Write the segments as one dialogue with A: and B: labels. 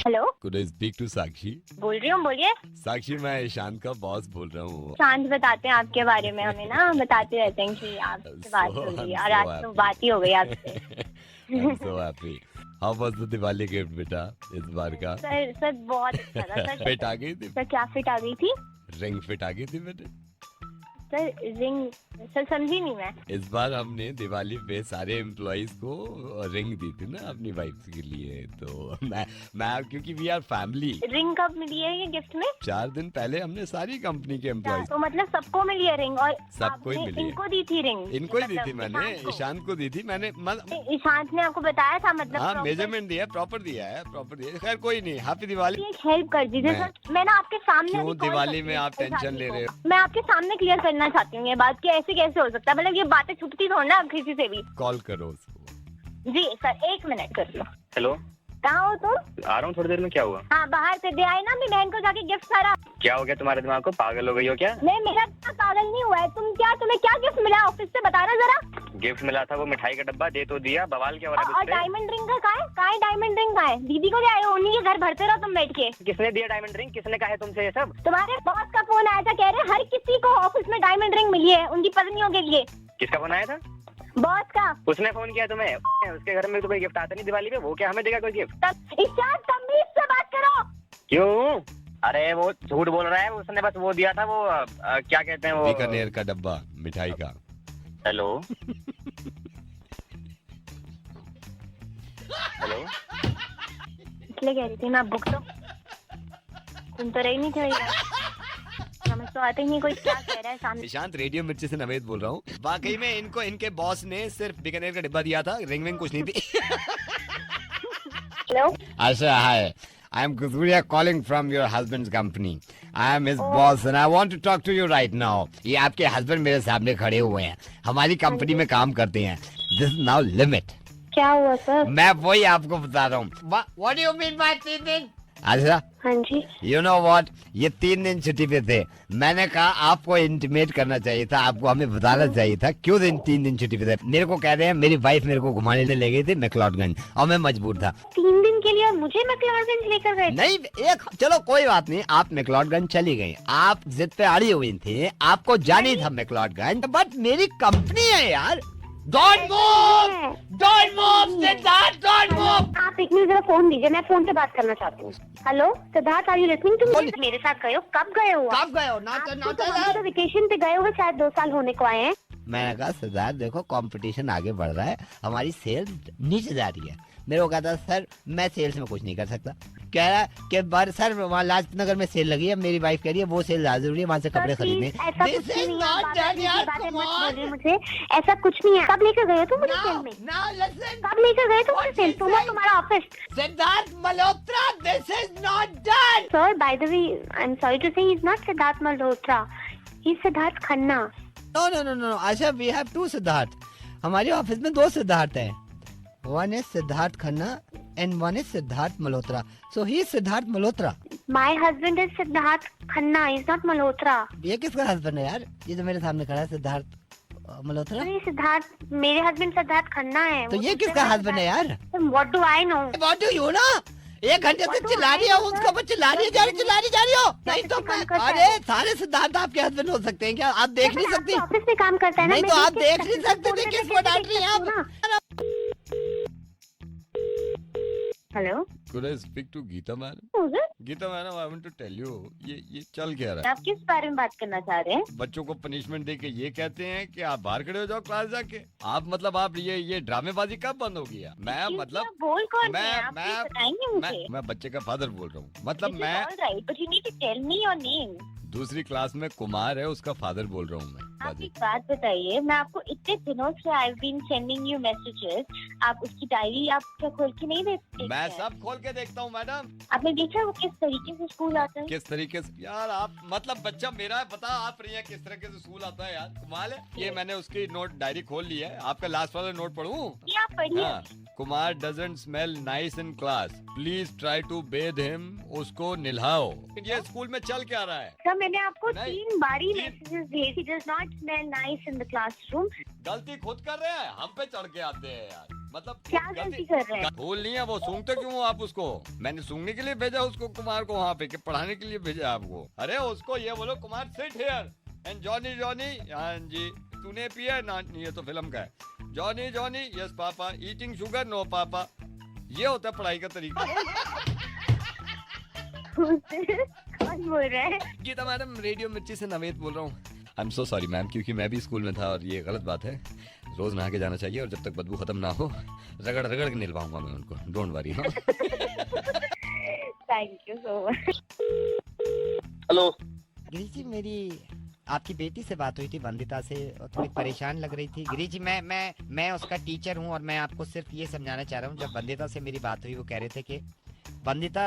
A: Hello,
B: Could I speak to साक्षी?
A: बोल रही हूँ, बोलिए।
B: साक्षी, मैं ईशान का बॉस बोल रहा हूँ।
A: शांत बताते हैं आपके बारे में, हमें ना बताते रहते हैं कि आपसे बात हो रही है और आज तो बात ही हो गई आपसे।
B: I'm so happy. How was the Diwali gift बेटा इस बार का?
A: सर बहुत अच्छा था सर।
B: फिट आ गई थी?
A: सर क्या फिट आ गई थी?
B: रिंग फिट आ गई थी बेटे?
A: सर रिंग, सर समझी नहीं मैं।
B: इस बार हमने दिवाली पे सारे एम्प्लॉइज को रिंग दी थी ना अपनी वाइफ के लिए, तो मैं क्योंकि वी आर फैमिली।
A: रिंग कब मिली है ये गिफ्ट में?
B: 4 दिन पहले हमने सारी कंपनी के एम्प्लॉइज,
A: तो मतलब सबको मिली है रिंग और
B: सबको ही
A: आपने
B: मिली है।
A: इनको दी थी रिंग?
B: इनको ही दी थी
A: मतलब
B: मैंने, ईशान को दी थी मैंने।
A: ईशांत ने आपको बताया था मतलब?
B: हाँ,
A: proper?
B: मेजरमेंट दिया, प्रॉपर दिया है, प्रॉपर दिया है। खैर कोई नहीं, हैप्पी दिवाली।
A: एक हेल्प कर दीजिए सर, मैं ना आपके सामने
B: क्यों
A: अभी call
B: दिवाली
A: करती
B: में
A: हूँ
B: आप टेंशन ले रहे हो?
A: मैं आपके सामने क्लियर करना चाहती हूँ ये बात कि ऐसे कैसे हो सकता है, मतलब ये बातें छुपती थोड़ी ना किसी से भी।
B: कॉल करो उसको।
A: जी सर, 1 मिनट कर लो।
C: हेलो,
A: कहाँ हो तुम?
C: आ रहा हूँ थोड़ी देर में। क्या हुआ?
A: हाँ, बाहर से दे आए ना अपनी बहन को जाके गिफ्ट सारा।
C: क्या हो गया तुम्हारे दिमाग को? पागल हो गई हो क्या?
A: नहीं, मेरा इतना पागल नहीं हुआ है। तुम्हें क्या गिफ्ट मिला ऑफिस से, बताना जरा।
C: गिफ्ट मिला था वो मिठाई का डब्बा, दे तो दिया। बवाल क्या हो रहा है
A: और
C: तुझसे?
A: डायमंड रिंग का कहाँ है? डायमंड रिंग कहाँ है? दीदी को ले आए हो, उन्हीं के घर भरते रहो तुम बैठ के।
C: किसने दिया डायमंड रिंग? किसने कहा है तुमसे ये सब?
A: तुम्हारे बॉस का फोन आया था, कह रहे हर किसी को ऑफिस में डायमंड रिंग मिली है उनकी पत्नियों के लिए।
C: किसका फोन आया था?
A: बॉस का।
C: उसने फोन किया तुम्हें? उसके घर में तो कोई गिफ्ट आता नहीं दिवाली पे, वो क्या हमें देगा कोई गिफ्ट?
A: ईशान, तमीज से बात करो।
C: क्यों? अरे वो झूठ बोल रहा है, उसने बस वो दिया था, वो क्या कहते हैं वो,
B: बीकानेर का डब्बा मिठाई का।
C: हेलो हेलो,
A: इसलिए कह रही थी मैं बुक तो तुम तो रही नहीं थे यार। समझ तो आते ही नहीं कोई क्या कह रहा है सामने।
B: निशांत, रेडियो मिर्ची से नवेद बोल रहा हूँ। वाकई में इनको इनके बॉस ने सिर्फ बीकानेर का डिब्बा दिया था, रिंग विंग कुछ नहीं थी।
A: Hello,
B: Asha, hi. I am Kuzuria calling from your husband's company. I am his boss and I want to talk to you right now. ये आपके हस्बैंड मेरे सामने खड़े हुए हैं, हमारी कंपनी में काम करते हैं। This is now limit.
A: क्या हुआ सर?
B: मैं वही आपको बता रहा हूँ। What do you mean by 3 दिन? आशा,
A: हाँ जी।
B: You know what? ये 3 दिन छुट्टी पे थे। मैंने कहा आपको इंटीमेट करना चाहिए था, आपको हमें बताना चाहिए था क्यों 3 दिन छुट्टी पे थे। मेरे को कह रहे हैं मेरी वाइफ मेरे को घुमाने ले गई थी मैक्लोडगंज और मैं मजबूर था।
A: 3 दिन के लिए मुझे मैक्लोडगंज लेकर गए?
B: नहीं, चलो कोई बात नहीं, आप मैक्लोडगंज चली गई, आप जिद पे अड़ी हुई थी, आपको जानी था मैक्लोडगंज, बट मेरी कंपनी है यार। Don't move! Don't move, Siddharth, don't move!
A: आप 1 मिनट जरा फोन दीजिए, मैं फोन पे बात करना चाहती हूँ। Hello Siddharth, are you listening to me? मेरे साथ गए हो? कब गए हो?
B: कब गए हो?
A: आप तो वेकेशन पे गए हो, शायद 2 साल होने को आए हैं।
B: मैंने कहा सिद्धार्थ देखो, कंपटीशन आगे बढ़ रहा है, हमारी सेल नीचे जा रही है। मेरे को कहता सर मैं सेल्स में कुछ नहीं कर सकता। कह रहा कि बार सर वहाँ लाजपत नगर में सेल लगी है, मेरी वाइफ कह रही है वो सेल ज्यादा जरूरी है, वहाँ से कपड़े खरीदने।
A: ऐसा कुछ नहीं है, मुझे ऐसा कुछ नहीं है। कब लेकर गए हो तुम मुझे सेल में? कब लेकर गए तुम मुझे सेल? तुम और तुम्हारा office?
B: Siddharth Malhotra, this is not done.
A: Sir by the way, I am sorry to say, he is not Siddharth Malhotra, he is Siddharth Khanna.
B: No Asha, we have 2 Siddharth. हमारे ऑफिस में 2 सिद्धार्थ हैं। One is Siddharth Khanna and one is Siddharth Malhotra. So he is Siddharth Malhotra.
A: My husband is Siddharth Khanna, is not Malhotra.
B: ये किसका husband है यार? ये जो मेरे सामने खड़ा है सिद्धार्थ मल्होत्रा।
A: अरे सिद्धार्थ, मेरे हस्बैंड सिद्धार्थ खन्ना है।
B: तो ये किसका हस्बैंड है यार?
A: What do I know?
B: What do you know? 1 घंटे से चिल्ला रही हो उसको, चिल्ला रही जा रही हो। नहीं तो अरे सारे सिद्धार्थ आपके हस्बैंड हो सकते हैं क्या? आप देख नहीं सकती?
A: ऑफिस में काम करता है ना।
B: नहीं तो आप देख नहीं सकते थे, किसको डांट रही हैं आप?
A: Hello,
B: Could I speak to Geeta madam? Geeta madam, I want to tell you, ये चल क्या रहा है?
A: आप किस बारे में बात करना चाह रहे हैं?
B: बच्चों को पनिशमेंट दे के ये कहते हैं कि आप बाहर खड़े हो जाओ क्लास जाके। आप मतलब आप ये ड्रामेबाजी कब बंद होगी यार? मैं मतलब
A: बोल कौन
B: मैं
A: है? आप
B: मैं
A: बताएंगे मुझे?
B: मैं बच्चे का फादर बोल रहा हूँ। मतलब मैं
A: right, but you need to tell me your name.
B: दूसरी क्लास में कुमार है, उसका फादर बोल रहा हूँ मैं।
A: आप एक बात बताइए, मैं आपको इतने दिनों से I been sending you messages, आप उसकी डायरी आप क्या खोल के नहीं देखते?
B: मैं सब खोल के देखता हूँ मैडम।
A: आपने देखा वो किस तरीके से स्कूल आता है?
B: किस तरीके से यार? आप मतलब बच्चा मेरा है, पता आप रही है किस तरीके से स्कूल आता है यार, कमाल है। ये मैंने उसकी नोट डायरी खोल ली है। आपका लास्ट वाला नोट पढ़ूं?
A: ये आप पढ़िए।
B: हाँ, Kumar doesn't smell nice in class, please try to bathe him, उसको निल्हाओ। ये स्कूल में चल क्या रहा है?
A: सर मैंने आपको
B: नहीं,
A: 3 बारी
B: तीन-
A: मैसेजेस दिए, he does not smell nice in the classroom।
B: गलती खुद कर रहे हैं, हम पे चढ़ के आते हैं यार।
D: मतलब
A: क्या गलती कर रहे हैं?
D: भूल नहीं है वो, सूंघते क्यों हो आप उसको? मैंने सूंघने के लिए भेजा उसको, कुमार को वहाँ पे, कि पढ़ाने के लिए भेजा आपको? अरे उसको ये बोलो, Kumar sit here and Johnny Johnny, हाँ जी, तूने पिया ना? ये तो फिल्म का है। Johnny Johnny, yes papa, eating sugar, no papa. ये होता है पढ़ाई का तरीका।
A: कौन बोल रहा है?
D: गीता मैडम, रेडियो मिर्ची से नवेद बोल रहा हूँ। I am so sorry ma'am, क्योंकि मैं भी स्कूल में था और ये गलत बात है। रोज नहा के जाना चाहिए और जब तक बदबू खत्म ना हो रगड़ रगड़ के निलवाऊंगा मैं उनको, डोंट वरी। हाँ,
A: thank you so much.
C: Hello.
B: Girish ji, मेरी आपकी बेटी से बात हुई थी, वंदिता से, और थोड़ी परेशान लग रही थी। गिरीश जी, मैं उसका टीचर हूँ और मैं आपको सिर्फ ये समझाना चाह रहा हूँ। जब वंदिता से मेरी बात हुई, वो कह रहे थे कि वंदिता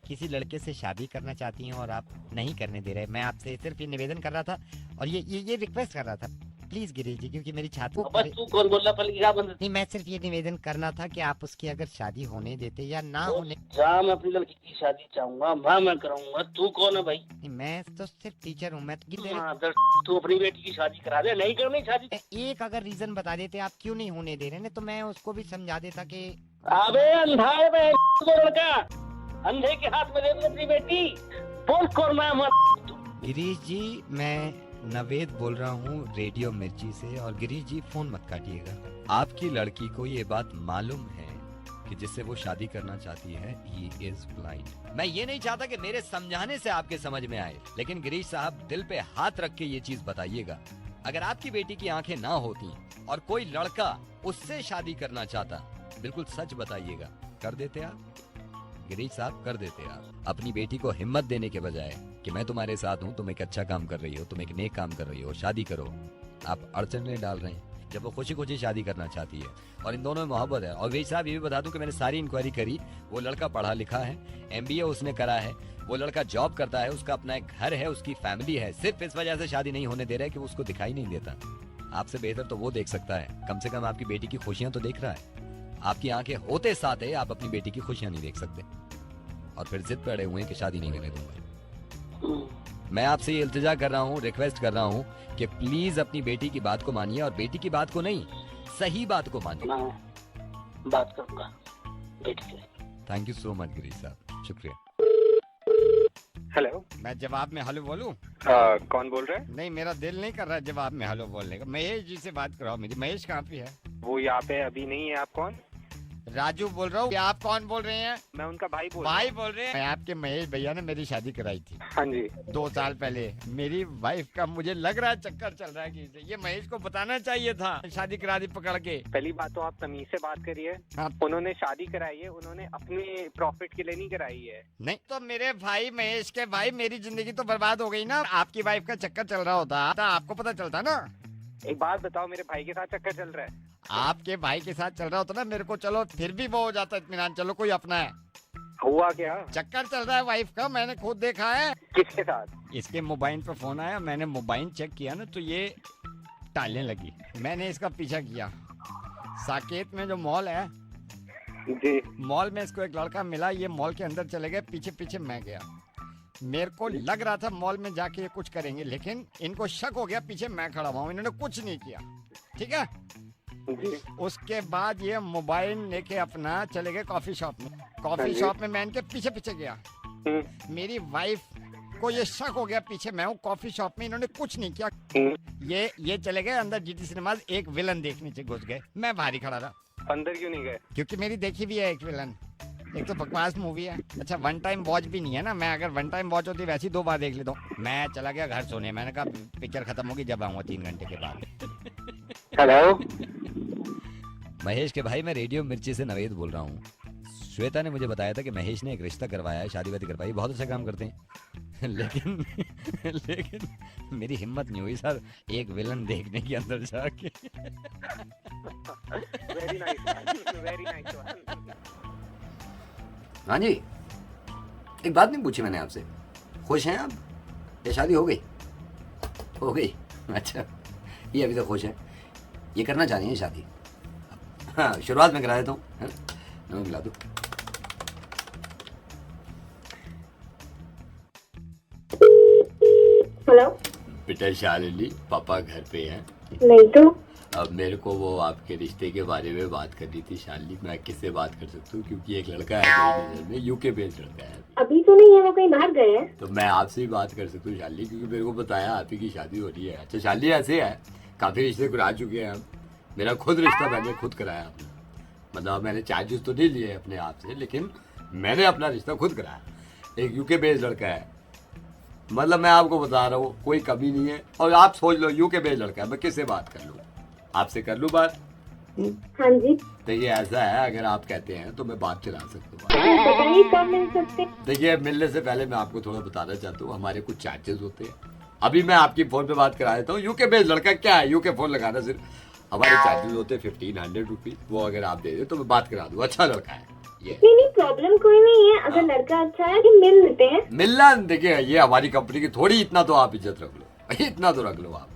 B: किसी लड़के से शादी करना चाहती हैं और आप नहीं करने दे रहे। मैं आपसे सिर्फ ये निवेदन कर रहा था और ये रिक्वेस्ट कर रहा था, प्लीज गिरीश जी, क्योंकि मेरी छात्र।
C: तू कौन बोल रहा? पहले क्या बंद?
B: नहीं, मैं सिर्फ ये निवेदन करना था कि आप उसकी अगर शादी होने देते या ना होने।
C: जहाँ मैं अपनी लड़की की शादी चाहूंगा वहाँ मैं कराऊंगा। तू कौन है भाई?
B: नहीं, मैं तो सिर्फ टीचर हूँ। मैं
C: तू अपनी बेटी की शादी करा दे। नहीं करनी शादी?
B: एक अगर रीजन बता देते आप क्यों नहीं होने दे रहे हैं, तो मैं उसको भी समझा देता कि
C: अबे अंधा है बे लड़का, अंधे के हाथ में दे दे अपनी बेटी। बोल कौन? मैं
B: गिरीश जी, मैं नवेद बोल रहा हूँ रेडियो मिर्ची से। और गिरीश जी, फोन मत काटिएगा। आपकी लड़की को ये बात मालूम है कि जिससे वो शादी करना चाहती है, ही इज ब्लाइंड। मैं ये नहीं चाहता कि मेरे समझाने से आपके समझ में आए, लेकिन गिरीश साहब, दिल पे हाथ रख के ये चीज बताइएगा, अगर आपकी बेटी की आंखें ना होती और कोई लड़का उससे शादी करना चाहता, बिल्कुल सच बताइएगा, कर देते आप? गिरीश साहब, कर देते आप? अपनी बेटी को हिम्मत देने के बजाय कि मैं तुम्हारे साथ हूँ, तुम एक अच्छा काम कर रही हो, तुम एक नेक काम कर रही हो, शादी करो, आप अड़चन में डाल रहे हैं। जब वो खुशी खुशी शादी करना चाहती है और इन दोनों में मोहब्बत है। और गिरीश साहब, ये भी बता दूं कि मैंने सारी इंक्वायरी करी, वो लड़का पढ़ा लिखा है, MBA उसने करा है, वो लड़का जॉब करता है, उसका अपना एक घर है, उसकी फैमिली है। सिर्फ इस वजह से शादी नहीं होने दे रहा है कि वो उसको दिखाई नहीं देता। आपसे बेहतर तो वो देख सकता है, कम से कम आपकी बेटी की खुशियां तो देख रहा है। आपकी आंखें होते साथ है, आप अपनी बेटी की खुशियां नहीं देख सकते और फिर जिद पे अड़े हुए हैं कि शादी नहीं करने दूंगा। मैं आपसे ये इल्तिजा कर रहा हूँ, रिक्वेस्ट कर रहा हूँ कि प्लीज अपनी बेटी की बात को मानिए, और बेटी की बात को नहीं, सही बात को मानिए।
C: बात करूंगा बेटी से।
D: Thank you so much Girish साहब, शुक्रिया।
C: हेलो।
B: मैं जवाब में हेलो बोलूं?
C: कौन बोल रहे हैं?
B: नहीं, मेरा दिल नहीं कर रहा जवाब में हेलो बोलने का। महेश जी से बात कराओ मेरी। महेश कहाँ पे है?
C: वो यहाँ पे अभी नहीं है। आप कौन?
B: राजू बोल रहा हूँ। आप कौन बोल रहे हैं?
C: मैं उनका भाई बोल
B: रहे हैं। मैं आपके महेश भैया ने मेरी शादी कराई थी।
C: हाँ जी।
B: 2 साल पहले। मेरी वाइफ का मुझे लग रहा है चक्कर चल रहा है कि ये महेश को बताना चाहिए था, शादी करा दी पकड़ के।
C: पहली बात तो आप तमीज से बात करिए।
B: हाँ।
C: उन्होंने शादी कराई है, उन्होंने अपने प्रॉफिट के लिए नहीं कराई है।
B: नहीं तो मेरे भाई महेश के भाई, मेरी जिंदगी तो बर्बाद हो गई ना। आपकी वाइफ का चक्कर चल रहा होता आपको पता चलता ना।
C: एक बात बताओ, मेरे भाई के साथ चक्कर चल रहा है?
B: आपके भाई के साथ चल रहा होता ना, मेरे को चलो फिर भी वो हो जाता इत्मीनान, चलो कोई अपना है।
C: हुआ क्या?
B: चक्कर चल रहा है वाइफ का, मैंने खुद देखा है।
C: किसके साथ?
B: इसके मोबाइल पे फोन आया, मैंने मोबाइल चेक किया ना तो ये टालने लगी। मैंने इसका पीछा किया। साकेत में जो मॉल है
C: जी,
B: मॉल में इसको एक लड़का मिला, ये मॉल के अंदर चले गए, पीछे पीछे मैं गया। मेरे को लग रहा था मॉल में जाके ये कुछ करेंगे, लेकिन इनको शक हो गया, पीछे मैं खड़ा हुआ हूँ, इन्होंने कुछ नहीं किया। ठीक है। उसके बाद ये मोबाइल लेके अपना चले गए कॉफी शॉप में। कॉफी शॉप में मैं इनके पीछे पीछे गया। मेरी वाइफ को ये शक हो गया, पीछे मैं हूँ कॉफी शॉप में, इन्होंने कुछ नहीं किया। ये चले गए अंदर GT सिनेमाज, एक विलन देखने से घुस गए। मैं बाहर ही खड़ा रहा।
C: अंदर क्यों नहीं गए?
B: क्योंकि मेरी देखी भी है एक विलन। एक तो बकवास मूवी है। अच्छा, 1 टाइम वॉच भी नहीं है ना। मैं अगर 1 टाइम वॉच होती वैसी 2 बार देख लेता हूँ। मैं चला गया घर सोने। मैंने कहा पिक्चर खत्म होगी जब आऊंगा 3 घंटे के बाद।
C: हेलो।
D: महेश के भाई, मैं रेडियो मिर्ची से नवेद बोल रहा हूँ। श्वेता ने मुझे बताया था कि महेश ने एक रिश्ता करवाया है, शादी वादी करवाई, बहुत अच्छा काम करते हैं। लेकिन मेरी हिम्मत नहीं हुई सर एक विलन देखने के अंदर जाके।
C: Very nice, very nice.
D: हाँ जी, एक बात नहीं पूछी मैंने आपसे, खुश हैं आप? ये शादी हो गई? हो गई? अच्छा, ये अभी तो खुश है, ये करना चाह रही है शादी। हाँ, शुरुआत में करा देता हूँ, नमक मिला दूँ।
A: हेलो
D: बेटा शालिनी, पापा घर पे हैं?
A: नहीं तो
D: अब मेरे को वो आपके रिश्ते के बारे में बात करनी थी शालिनी। मैं किससे बात कर सकता हूँ, क्योंकि एक लड़का है मेरी नजर में, यूके बेस्ड लड़का है।
A: अभी तो नहीं है, वो कहीं बाहर गए हैं।
D: तो मैं आपसे ही बात कर सकता हूँ शालिनी, क्योंकि मेरे को बताया आप ही की शादी हो रही है। अच्छा शालिनी, ऐसे है काफी रिश्ते करा चुके हैं हम। मेरा खुद रिश्ता मैंने खुद कराया अपना, मतलब मैंने चार्जेस तो नहीं लिए अपने आप से, लेकिन मैंने अपना रिश्ता खुद कराया। एक यूके बेस्ड लड़का है, मतलब मैं आपको बता रहा हूँ कोई कमी नहीं है। और आप सोच लो यूके बेस्ड लड़का है, मैं किससे बात कर लूँ? आपसे कर लूँ बात?
A: हाँ जी।
D: देखिए ऐसा है, अगर आप कहते हैं तो मैं बात चला सकता हूँ।
A: बताइए कब मिल सकते?
D: देखिए मिलने से पहले मैं आपको थोड़ा बताना चाहता हूँ, हमारे कुछ चार्जेस होते हैं। अभी मैं आपकी फोन पे बात करा देता हूँ। यूके बेस्ड लड़का क्या है, यूके फोन लगाना सिर्फ हमारे चार्जेस होते हैं 1500 रुपीज। वो अगर आप दे दे तो मैं बात करा दूँ। अच्छा लड़का है ये।
A: नहीं प्रॉब्लम कोई नहीं है, अगर लड़का अच्छा है कि मिल लेते हैं।
D: मिलना देखिए ये हमारी कंपनी की थोड़ी, इतना तो आप इज्जत रख लो, इतना तो रख लो आप।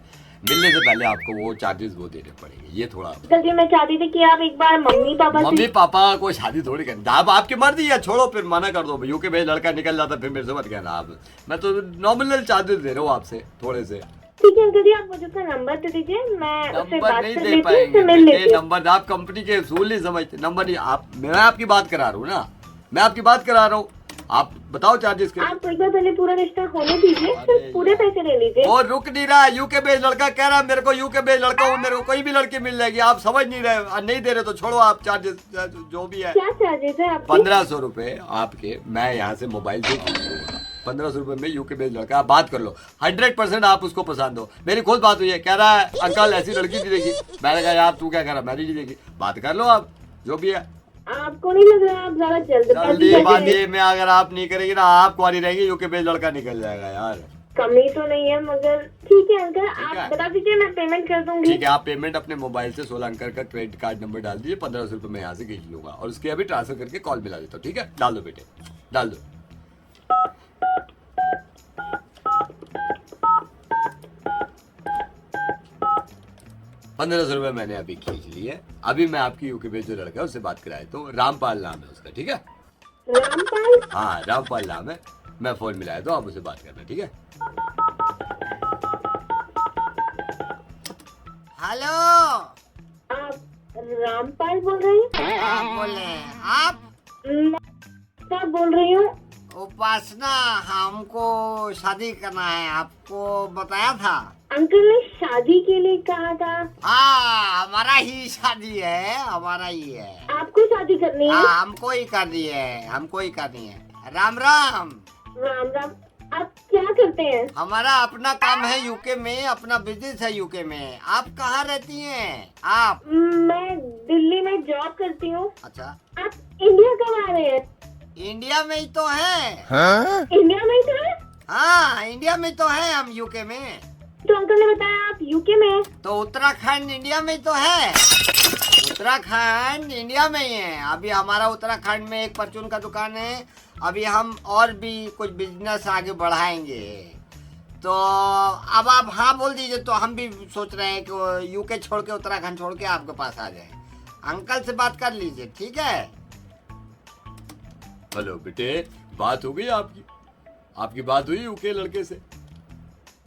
D: मिलने से पहले आपको वो चार्जेस वो देने पड़ेंगे, ये थोड़ा।
A: जी मैं चाहती थी कि आप एक बार मम्मी
D: पापा को शादी थोड़ी करनी, आप आपकी मर्जी है, छोड़ो फिर मना कर दो। यूके में लड़का निकल जाता फिर मेरे से मत कहना आप। मैं तो नॉमिनल चार्जेस दे रहा हूँ आपसे थोड़े से।
A: ठीक है अंकल जी, आप मुझे अपना नंबर दे दीजिए, मैं उससे
D: नंबर
A: बात
D: नहीं
A: कर
D: दे
A: लेती हूँ,
D: पाएंगे
A: उससे मिल लेती हूँ।
D: नंबर आप कंपनी के असूल नहीं समझते। नंबर नहीं, आप मैं आपकी बात करा रहा हूँ ना, मैं आपकी बात करा रहा हूँ। आप बताओ चार्जेस के।
A: आप एक बार पहले पूरा रिश्ता होने दीजिए, फिर पूरे पैसे ले लीजिए।
D: और रुक नहीं रहा, यूके बेस्ड लड़का कह रहा है मेरे को यूके बेस्ड लड़का हूँ, मेरे को कोई भी लड़की मिल जाएगी। आप समझ नहीं रहे, नहीं दे रहे तो छोड़ो आप चार्जेस जो भी है।
A: क्या चार्जेस है आपके?
D: 1500 रुपए आपके, मैं यहाँ से मोबाइल से 1500 रुपए में यूके बेस्ड लड़का। आप बात कर लो, 100% आप उसको पसंद हो। मेरी खुद बात हुई है, कह रहा है अंकल ऐसी लड़की नहीं देखी। मैंने कहा यार तू क्या कह रहा, मैंने नहीं देखी। बात कर लो आप, जो भी है।
A: आपको नहीं लग रहा आप ज्यादा
D: जल्दीबाजी में अगर आप नहीं करेंगे ना, आप कुआरी रहेंगी, यूके बेस्ड लड़का निकल जाएगा यार।
A: कमी तो नहीं है मगर ठीक है अंकल, आप बता दीजिए, मैं पेमेंट कर दूंगी।
D: ठीक है, आप पेमेंट अपने मोबाइल से 16 अंक का क्रेडिट कार्ड नंबर डाल दीजिए। 1500 रुपए मैं यहाँ से खींच लूंगा और उसके अभी ट्रांसफर करके कॉल मिला देता हूँ। ठीक है, डाल दो बेटे, डाल दो। ₹1500 मैंने अभी खींच लिए। अभी मैं आपकी यूके पे जो लड़का है उससे बात कराया, तो रामपाल नाम है उसका। ठीक है,
A: रामपाल?
D: हाँ रामपाल नाम है। मैं फोन मिलाया तो आप उससे बात करना। ठीक है,
B: हेलो,
A: आप रामपाल बोल रहे हैं?
B: आप बोल रहे हैं? आप
A: मैं बोल रही हूँ।
B: उपासना, हमको शादी करना है, आपको बताया था।
A: अंकल ने शादी के लिए कहा था।
B: हाँ, हमारा ही शादी है, हमारा ही है।
A: आपको शादी करनी है?
B: हाँ, हमको ही करनी है, हमको ही करनी है। राम राम।
A: राम राम। आप क्या करते हैं?
B: हमारा अपना काम है यूके में, अपना बिजनेस है यूके में। आप कहाँ रहती हैं? आप?
A: मैं दिल्ली में जॉब करती हूँ।
B: अच्छा,
A: आप इंडिया कब आ रहे हैं?
B: इंडिया में ही तो है।
A: हाँ? इंडिया में ही तो है?
B: हाँ, इंडिया में तो है हम यूके में।
A: तो अंकल ने बताया आप यूके में हैं।
B: तो उत्तराखंड इंडिया में तो है। उत्तराखंड इंडिया में ही है। अभी हमारा उत्तराखंड में एक परचून का दुकान है। अभी हम और भी कुछ बिजनेस आगे बढ़ाएंगे। तो अब आप हाँ बोल दीजिए, तो हम भी सोच रहे हैं कि यूके छोड़ के, उत्तराखंड छोड़ के आपके पास आ जाए। अंकल से बात कर लीजिए, ठीक है?
D: हेलो बेटे, बात हो गई आपकी बात हुई यूके लड़के से?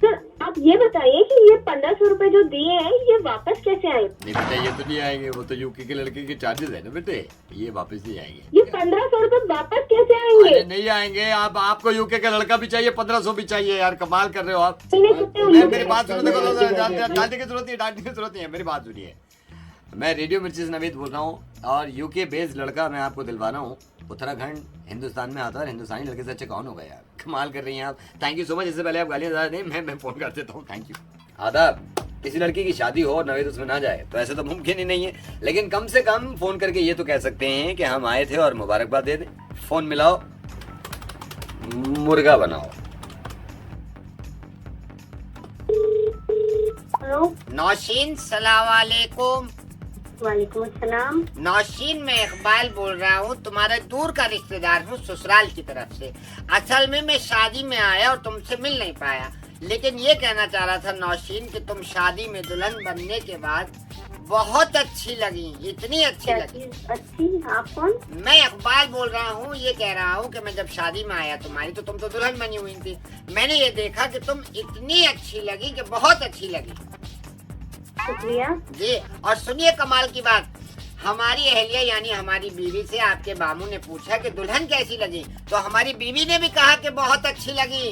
A: सर आप ये बताइए कि ये 1500 रुपए जो दिए हैं ये वापस कैसे आए?
D: नहीं बेटा, ये तो नहीं आएंगे, वो तो यूके के लड़के के चार्जेस है ना बेटे, ये वापस नहीं आएंगे।
A: ये 1500 रुपए वापस कैसे आएंगे?
D: अरे नहीं आएंगे। आपको यूके का लड़का भी चाहिए, 1500 भी चाहिए यार, कमाल कर रहे हो आप। मेरी बात सुनो, देखो डांटने की जरूरत नहीं, डांटने की जरूरत नहीं है, मेरी बात सुनिए। मैं रेडियो मिर्ची से नवीद बोल रहा हूँ और यूके बेस्ड लड़का मैं आपको दिलवा रहा हूँ। उत्तराखंड हिंदुस्तान में आता है, हिंदुस्तानी लड़के से अच्छा कौन होगा यार, कमाल कर रही हैं आप। Thank you so much. इससे पहले आप गालियां ज़्यादा नहीं, मैं फोन कर देता हूँ। Thank you. आदाब। किसी लड़की की शादी हो और नवेद उसमें ना जाए तो ऐसे तो मुमकिन ही नहीं है, लेकिन कम से कम फोन करके ये तो कह सकते हैं कि हम आए थे और मुबारकबाद दे दें। फोन मिलाओ, मुर्गा बनाओ।
A: हेलो।
B: नौशीन, सलाम वालेकुम।
A: वालेकुम अस्सलाम।
B: नौशीन, मैं इकबाल बोल रहा हूँ, तुम्हारे दूर का रिश्तेदार हूँ ससुराल की तरफ से। असल में मैं शादी में आया और तुमसे मिल नहीं पाया, लेकिन ये कहना चाह रहा था नौशीन कि तुम शादी में दुल्हन बनने के बाद बहुत अच्छी लगी, इतनी अच्छी लगी।
A: अच्छी? आप कौन?
B: मैं इकबाल बोल रहा हूँ, ये कह रहा हूँ कि मैं जब शादी में आया तुम्हारी तो तुम तो दुल्हन बनी हुई थी। मैंने ये देखा कि तुम इतनी अच्छी लगी कि बहुत अच्छी लगी।
A: शुक्रिया
B: जी। और सुनिए कमाल की बात, हमारी अहलिया यानी हमारी बीवी से आपके बामू ने पूछा कि दुल्हन कैसी लगी, तो हमारी बीवी ने भी कहा कि बहुत अच्छी लगी।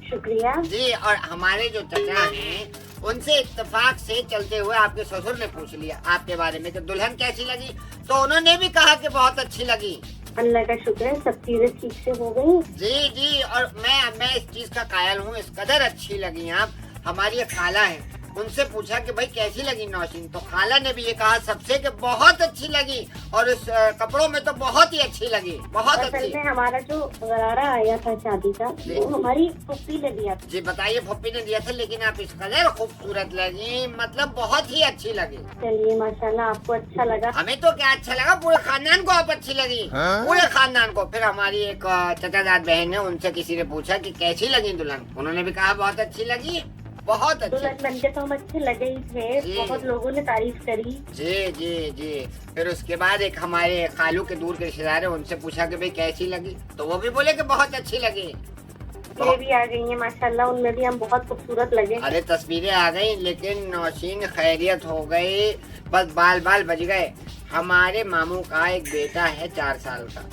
A: शुक्रिया
B: जी। और हमारे जो चचा हैं उनसे इत्तेफाक से चलते हुए आपके ससुर ने पूछ लिया आपके बारे में कि दुल्हन कैसी लगी, तो उन्होंने भी कहा कि बहुत अच्छी लगी।
A: अल्लाह का शुक्र है, सब चीजें ठीक से हो गई।
B: जी जी। और मैं इस चीज का कायल हूँ, इस कदर अच्छी लगी आप। हमारी एक खाला है, उनसे पूछा कि भाई कैसी लगी नौशीन, तो खाला ने भी ये कहा सबसे कि बहुत अच्छी लगी, और इस कपड़ों में तो बहुत ही अच्छी लगी, बहुत
A: असल
B: अच्छी।
A: में हमारा जो गरारा आया था शादी का, वो हमारी फुप्पी ने दिया था।
B: जी बताइए, फुप्पी ने दिया था, लेकिन आप इस कदर खूबसूरत लगी, मतलब बहुत ही अच्छी लगी।
A: चलिए माशाल्लाह, आपको अच्छा लगा।
B: हमें तो क्या अच्छा लगा, पूरे खानदान को आप अच्छी लगी, पूरे खानदान को। फिर हमारी एक चचाजाद बहन है, उनसे किसी ने पूछा कि कैसी लगी दुल्हन, उन्होंने भी कहा बहुत अच्छी लगी, बहुत अच्छी।
A: दुल्हन बनके तो हम अच्छे लगे ही थे, बहुत लोगों ने तारीफ करी।
B: जी जी जी। फिर उसके बाद एक हमारे खालू के दूर के रिश्तेदार है, उनसे पूछा कि भाई कैसी लगी, तो वो भी बोले कि बहुत अच्छी लगी।
A: ये भी आ गई है माशाल्लाह, उनमें भी हम बहुत खूबसूरत लगे।
B: अरे तस्वीरें आ गई, लेकिन नौशीन खैरियत हो गई, बस बाल बाल बच गए। हमारे मामू का एक बेटा है 4 साल का,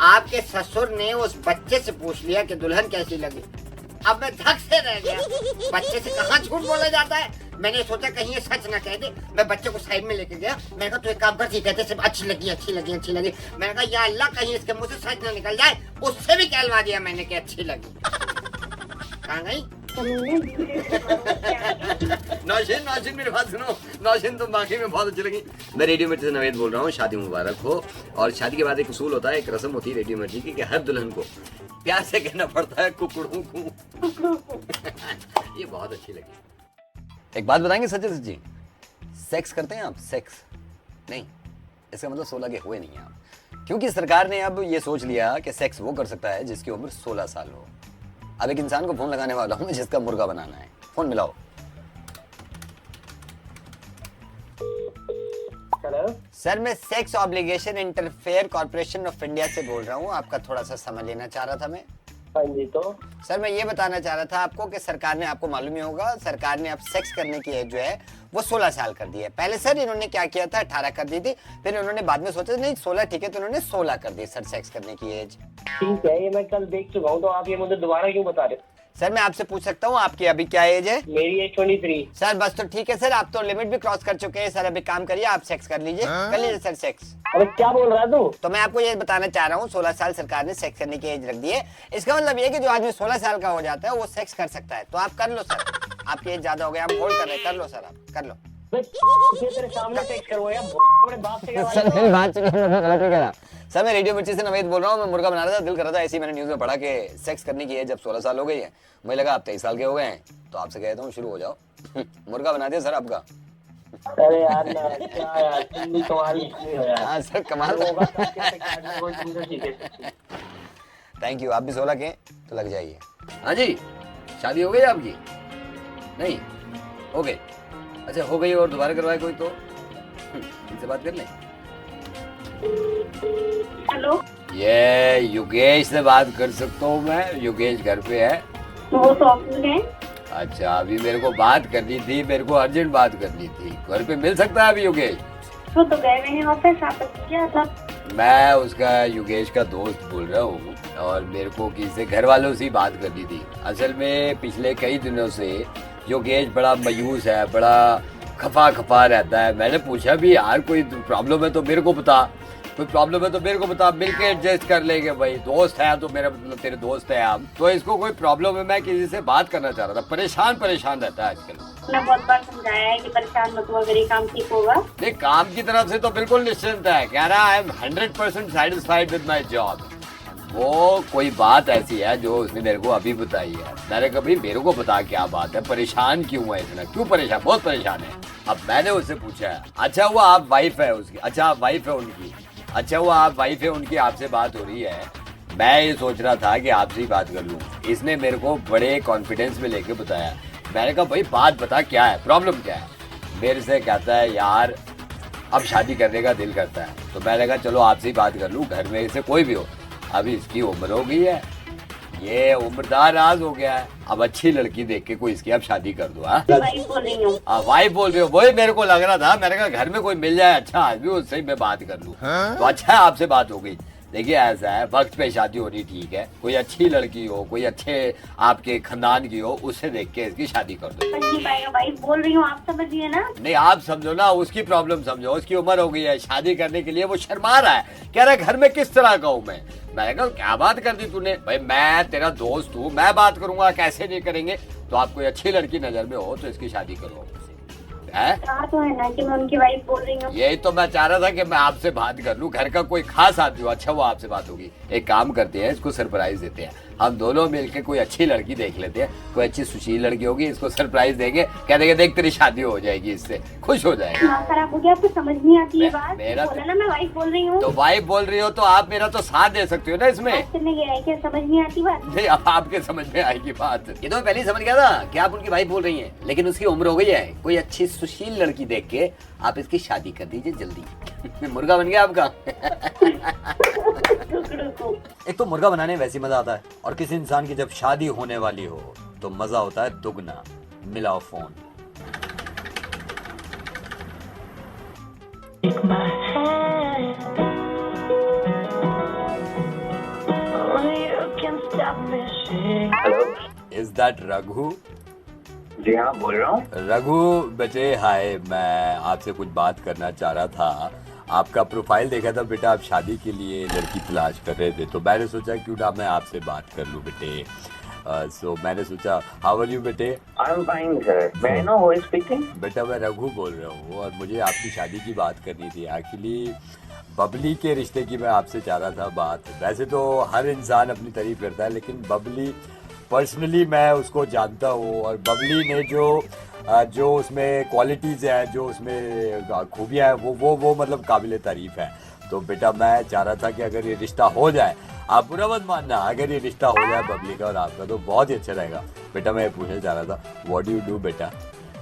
B: आपके ससुर ने उस बच्चे से पूछ लिया कि दुल्हन कैसी लगी। अब मैं धक से रह गया, बच्चे से कहाँ झूठ बोला जाता है। मैंने सोचा कहीं ये सच ना कह दे, मैं बच्चे को साइड में लेके गया, मैंने कहा तू एक काम कर, ठीक कहते सिर्फ अच्छी लगी अच्छी लगी अच्छी लगी। मैंने कहा या अल्लाह कहीं इसके मुंह से सच ना निकल जाए, उससे भी कहलवा दिया मैंने कि अच्छी लगी। कहाँ गई नौशीन? नौशीन मेरी बात सुनो, नौशीन तुम बाकी में बहुत अच्छी लगी। मैं रेडियो मिर्ची से नवेद बोल रहा हूँ, शादी मुबारक हो। और शादी के बाद एक उसूल होता है, एक रस्म होती है रेडियो मिर्ची की, कि हर दुल्हन को प्यार से कहना पड़ता है कुकड़ू को। ये बहुत अच्छी लगी।
E: एक बात बताएंगे सच्ची सच्ची, सेक्स करते हैं आप? सेक्स नहीं, इसका मतलब 16 के हुए नहीं हैं आप, क्योंकि सरकार ने अब ये सोच लिया कि सेक्स वो कर सकता है जिसकी उम्र 16 साल हो। अब एक इंसान को फोन लगाने वाला हूँ जिसका मुर्गा बनाना है, फोन मिलाओ।
C: हेलो
E: सर, मैं sex obligation interfere corporation of India से बोल रहा हूँ, आपका थोड़ा सा समय लेना चाह रहा था मैं।
C: हाँ जी। तो
E: सर मैं ये बताना चाह रहा था आपको कि सरकार ने, आपको मालूम ही होगा, सरकार ने अब सेक्स करने की एज जो है वो 16 साल कर दी है। पहले सर इन्होंने क्या किया था, 18 कर दी थी, फिर इन्होंने बाद में सोचा नहीं 16 ठीक है, तो इन्होंने 16 कर दी सर सेक्स करने की एज।
C: ठीक है, ये मैं कल देख चुका हूँ, तो आप ये मुझे दोबारा क्यों बता रहे हो?
E: सर मैं आपसे पूछ सकता हूँ आपकी अभी क्या एज है?
C: मेरी एज 23।
E: सर बस तो ठीक है सर, आप तो लिमिट भी क्रॉस कर चुके हैं सर। अभी काम करिए, आप सेक्स कर लीजिए, कर लीजिए सर सेक्स।
C: अरे क्या बोल रहा है तू?
E: तो मैं आपको ये बताना चाह रहा हूँ, 16 साल सरकार ने सेक्स करने की एज रख दी है। इसका मतलब ये कि जो आदमी 16 साल का हो जाता है वो सेक्स कर सकता है, तो आप कर लो सर। आपकी एज ज्यादा हो गया, हम होल्ड कर रहे हैं, कर लो सर, आप कर लो।
C: तेरे सामने टेक्स्ट करो यार, अपने बाप से
E: सर मेरी बात सुनो, मैं गलत नहीं कह रहा सर। मैं रेडियो मिर्ची से नवेद बोल रहा हूँ, मैं मुर्गा बना रहा था, दिल कर रहा था, ऐसे ही मैंने न्यूज़ में पढ़ा कि सेक्स करने की एज जब 16 साल हो गई है, मुझे लगा आप 23 साल के हो गए हैं, तो आपसे कहता हूँ शुरू हो जाओ। मुर्गा बना दिया सर आपका।
C: अरे यार ना, क्या यार, तुम भी कमाल नहीं हो यार।
E: हाँ सर कमाल
C: होगा।
E: Thank you. आप भी 16 के तो लग जाइए।
F: हाँ जी, शादी हो गई आपकी? नहीं हो गई? अच्छा हो गई और दोबारा करवाए कोई तो इनसे बात कर ले।
A: हेलो,
F: ये युगेश से बात कर सकता हूँ मैं? युगेश घर पे है?
A: वो तो ऑफिस है।
F: अच्छा, अभी मेरे को बात करनी थी, मेरे को अर्जेंट बात करनी थी। घर पे मिल सकता है अभी युगेश?
A: वो तो गए हुए हैं ऑफिस, आप क्या था?
F: मैं उसका, युगेश का दोस्त बोल रहा हूँ, और मेरे को किसी घर वालों से बात करनी थी। असल में पिछले कई दिनों से योगेश बड़ा मायूस है, बड़ा खफा खफा रहता है। मैंने पूछा भी यार कोई प्रॉब्लम है तो मेरे को बता, कोई प्रॉब्लम है तो मेरे को बता, मिलके एडजस्ट कर लेंगे भाई, दोस्त है तो मेरा मतलब तेरे दोस्त है हम, तो इसको कोई प्रॉब्लम है, मैं किसी से बात करना चाह रहा था। परेशान रहता है आजकल।
A: मैं बहुत बार समझाया है कि परेशान मत हुआ, मेरे काम ठीक होगा।
F: नहीं, काम की तरफ से तो बिल्कुल निश्चिंत है, कह रहा है I am 100% satisfied with my job. वो कोई बात ऐसी है जो उसने मेरे को अभी बताई है। मैंने कभी मेरे को बता क्या बात है, परेशान क्यों है इतना, क्यों परेशान? बहुत परेशान है। अब मैंने उससे पूछा है, अच्छा हुआ आप वाइफ है उसकी, अच्छा आप वाइफ है उनकी, अच्छा हुआ आप वाइफ है उनकी, आपसे बात हो रही है। मैं ये सोच रहा था कि आपसे ही बात कर लूँ। इसने मेरे को बड़े कॉन्फिडेंस में लेके बताया। मैंने कहा भाई बात बता, क्या है प्रॉब्लम, क्या है? मेरे से कहता है यार अब शादी करने का दिल करता है। तो मैंने कहा चलो आपसे ही बात कर लूँ, घर में से कोई भी हो, अभी इसकी उम्र हो गई है, ये उम्रदाराज हो गया है, अब अच्छी लड़की देख के कोई इसकी अब शादी कर दो।
C: वाइफ बोल रही हूँ।
F: वाइफ बोल रहे हो, वही मेरे को लग रहा था, मैंने कहा घर में कोई मिल जाए अच्छा आदमी उससे ही मैं बात कर लूँ। तो अच्छा है आपसे बात हो गई। देखिए ऐसा है, वक्त पे शादी होनी ठीक है, कोई अच्छी लड़की हो, कोई अच्छे आपके खानदान की हो, उससे देख के इसकी शादी कर दो।
A: समझ नहीं पाएगा, वाइफ बोल रही हूँ, आप समझिए ना।
F: नहीं आप समझो ना, उसकी प्रॉब्लम समझो, उसकी उम्र हो गई है शादी करने के लिए, वो शर्मा रहा है, कह रहा है घर में किस तरह का हूँ मैं। मैंने कहा क्या बात कर दी तूने, भाई मैं तेरा दोस्त हूँ, मैं बात करूंगा, कैसे नहीं करेंगे। तो आप कोई अच्छी लड़की नजर में हो तो इसकी शादी करो है?
A: तो है ना कि मैं उनकी वाइफ बोल रही हूँ।
F: यही तो मैं चाह रहा था कि मैं आपसे बात कर लूं, घर का कोई खास आदमी हो, अच्छा वो आपसे बात होगी। एक काम करते हैं, इसको सरप्राइज देते हैं, हम दोनों मिलके कोई अच्छी लड़की देख लेते हैं, कोई अच्छी सुशील लड़की होगी, इसको सरप्राइज देंगे, कह देंगे देख तेरी शादी हो जाएगी, इससे खुश हो जाएगा।
A: हाँ खराब हो गया, आपको समझ नहीं आती है बात।
F: मेरा
A: बोला ना मैं वाइफ बोल रही हूँ।
F: तो वाइफ बोल रही हो तो आप मेरा तो साथ दे सकते हो ना इसमें।
A: गया है क्या, समझ नहीं आती बात।
F: नहीं अब आपके समझ में आएगी बात। ये तो मैं पहले ही समझ गया था कि आप उनकी वाइफ बोल रही हैं, लेकिन उसकी उम्र हो गई है, कोई अच्छी सुशील लड़की देख के आप इसकी शादी कर दीजिए जल्दी। मुर्गा बन गया आपका। एक तो मुर्गा बनाने में वैसे मजा आता है, और किसी इंसान की जब शादी होने वाली हो तो मजा होता है दुगना। मिलाओ फोन। Is that Raghu?
G: जी हाँ बोल रहा हूँ।
F: रघु बेटे हाय, मैं आपसे कुछ बात करना चाह रहा था। आपका प्रोफाइल देखा था बेटा, आप शादी के लिए लड़की तलाश कर रहे थे, तो मैंने सोचा क्यों ना मैं आपसे बात कर लूँ बेटे। सो मैंने सोचा हाउ आर यू बेटे?
G: I am fine sir. May I know who is speaking?
F: बेटा मैं रघु बोल रहा हूँ, और मुझे आपकी शादी की बात करनी थी। एक्चुअली बबली के रिश्ते की मैं आपसे चाह रहा था बात। वैसे तो हर इंसान अपनी तारीफ करता है, लेकिन बबली पर्सनली मैं उसको जानता हूँ, और बबली ने जो उसमें क्वालिटीज़ है, जो उसमें खूबियाँ हैं, वो मतलब काबिल तारीफ़ है। तो बेटा मैं चाह रहा था कि अगर ये रिश्ता हो जाए, आप बुरा मत मानना, अगर ये रिश्ता हो जाए बबली का और आपका तो बहुत ही अच्छा रहेगा। बेटा मैं पूछना चाह रहा था, व्हाट डू यू डू बेटा?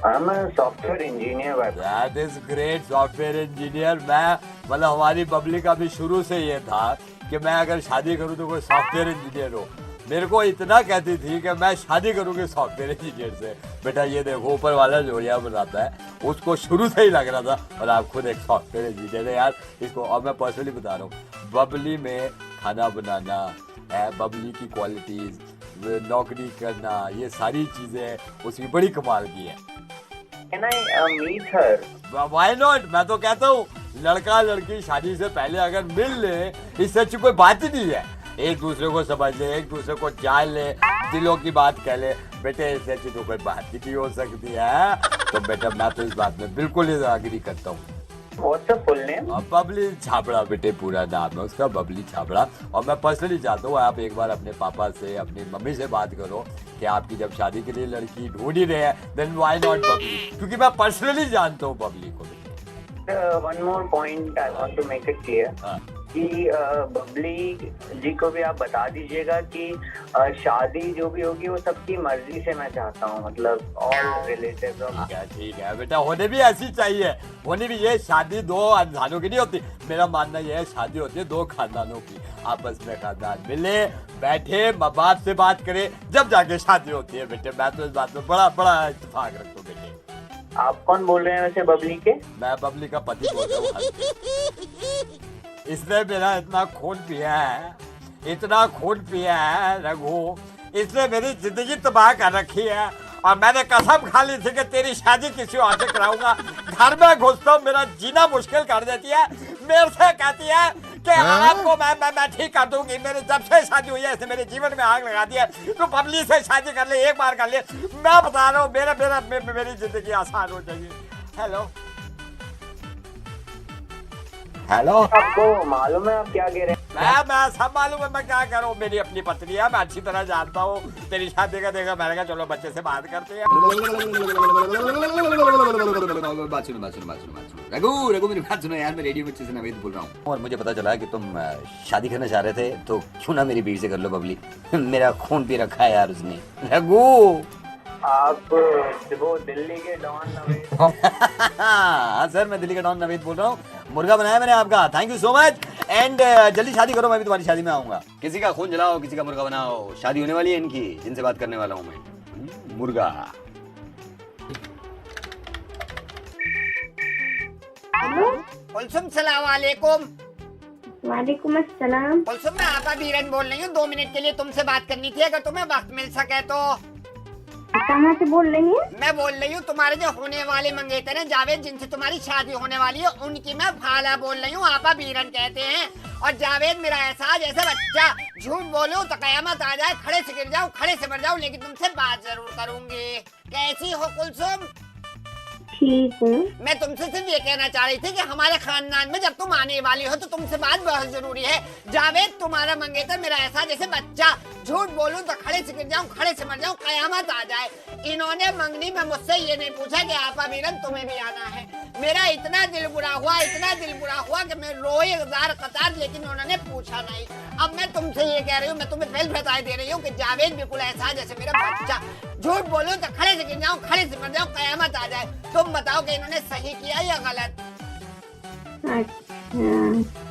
G: I am a software engineer.
F: That is great, software engineer. मैं मतलब हमारी बबली का भी शुरू से ये था कि मैं अगर शादी करूँ तो कोई सॉफ्टवेयर इंजीनियर हो। मेरे को इतना कहती थी कि मैं शादी करूंगी सॉफ्टवेयर इंजीनियर से। बेटा ये देखो ऊपर वाला जोड़ियाँ बनाता है, उसको शुरू से ही लग रहा था, और आप खुद एक सॉफ्टवेयर इंजीनियर है यार इसको। और मैं पर्सनली बता रहा हूँ, बबली में खाना बनाना है, बबली की क्वालिटीज, नौकरी करना, ये सारी चीजें उसकी बड़ी कमाल की है।
G: Can I meet her?
F: Why not? मैं तो कहता हूँ लड़का लड़की शादी से पहले अगर मिल ले, इससे अच्छी कोई बात ही नहीं है। एक दूसरे को समझ ले, एक दूसरे को जान ले, दिलों की बात कह ले, बेटे इससे अच्छी तो कोई बात ही नहीं हो सकती है। तो बेटा मैं तो इस बात में बिल्कुल एग्री करता हूँ।
G: What's the full name?
F: Babli Chhabra बेटे, पूरा नाम है उसका बबली छाबड़ा। और मैं पर्सनली चाहता हूँ आप एक बार अपने पापा से, अपनी मम्मी से बात करो कि आपकी जब शादी के लिए लड़की ढूंढ ही रहे हैं, देन व्हाई नॉट बबली, क्योंकि मैं पर्सनली जानता हूँ बबली को।
G: One more point I want to make it clear. कि बबली जी को भी आप बता दीजिएगा कि शादी जो भी होगी वो सबकी मर्जी से मैं चाहता हूँ, मतलब ऑल रिलेटिव्स।
F: ठीक है बेटा, होने भी ऐसी चाहिए, होनी भी। ये शादी दो इंसानों की नहीं होती, मेरा मानना ये है शादी होती है दो खानदानों की। आपस में खानदान मिले, बैठे, माँ बाप से बात करे, जब जाके शादी होती है बेटे। मैं तो इस बात में बड़ा बड़ा इत्तेफाक रखता हूँ बेटे।
G: आप कौन बोल रहे हैं वैसे बबली के?
F: मैं बबली का पति बोल रहा हूँ। इसने मेरा इतना खून पिया है, इतना खून पिया है रघु, इसने मेरी जिंदगी तबाह कर रखी है। और मैंने कसम खा ली थी कि तेरी शादी किसी और से कराऊंगा। घर में घुसता हूँ, मेरा जीना मुश्किल कर देती है। मेरे से कहती है कि आपको मैं ठीक कर दूंगी। मेरे जब से शादी हुई है इसने मेरे जीवन में आग लगा दी है। तो बबली से शादी कर ले, एक बार कर ले, मैं बता रहा हूँ मेरी जिंदगी आसान हो जाएगी। हेलो हेलो,
G: आपको मालूम है आप क्या कह रहे हैं?
F: मैं सब मालूम है मैं क्या कर रहा हूँ। मेरी अपनी पत्नी है, मैं अच्छी तरह जानता हूँ। तेरी शादी का देखा, मैंने कहा चलो बच्चे से बात करते हैं। रघु मेरी बात सुनो यार, मैं रेडियो में से नवेद बोल रहा हूँ, और मुझे पता चला कि तुम शादी करना चाह रहे थे, तो क्यों ना मेरी बीवी से कर लो बबली। मेरा खून पी रखा है यार उसने। रघु
G: आप वो दिल्ली के डॉन नवेद?
F: हाँ सर, मैं दिल्ली का डॉन नवेद बोल रहा हूँ। मुर्गा बनाया मैंने आपका, thank you so much.
E: And जल्दी शादी करो, मैं भी तुम्हारी शादी में आऊंगा। किसी का खून जलाओ, किसी का मुर्गा बनाओ, शादी होने वाली है इनकी, जिनसे बात करने वाला हूँ मैं। मुर्गा।
B: कुलसुम सलाम वालेकुम।
A: वालेकुम अस्सलाम।
B: कुलसुम मैं आपा बीरन बोल रही हूँ, 2 मिनट के लिए तुमसे बात करनी थी, अगर तुम्हें वक्त मिल सके तो।
A: कहाँ से बोल रही हैं?
B: मैं बोल रही हूँ तुम्हारे जो होने वाले मंगेतर हैं जावेद, जिनसे तुम्हारी शादी होने वाली है, उनकी मैं खाला बोल रही हूँ, आपा बीरन कहते हैं। और जावेद मेरा एहसास जैसे बच्चा, झूठ बोलूं तो कयामत आ जाए, खड़े से गिर जाऊं, खड़े से मर जाऊं, लेकिन तुमसे बात जरूर करूंगी। कैसी हो कुलसुम?
A: ठीक है।
B: मैं तुमसे सिर्फ ये कहना चाह रही थी कि हमारे खानदान में जब तुम आने वाली हो तो तुमसे बात बहुत जरूरी है। जावेद तुम्हारा मंगेतर मेरा ऐसा जैसे बच्चा, झूठ बोलूं तो खड़े से गिर जाऊं, खड़े से मर जाऊं, कयामत आ जाए। इन्होंने मंगनी में मुझसे ये नहीं पूछा कि आपा बीरन तुम्हें भी आना है। मेरा इतना दिल बुरा हुआ, इतना दिल बुरा हुआ कि मैं रोए जार कतार, लेकिन उन्होंने पूछा नहीं। अब मैं तुमसे ये कह रही हूँ, मैं तुम्हें पहले बता दे रही हूँ कि जावेद बिल्कुल ऐसा जैसे मेरा बच्चा, झूठ बोलूं तो खड़े से गिर जाऊं, खड़े से मर जाऊं, कयामत आ जाए। तुम बताओ कि इन्होंने सही किया या गलत?
A: अच्छा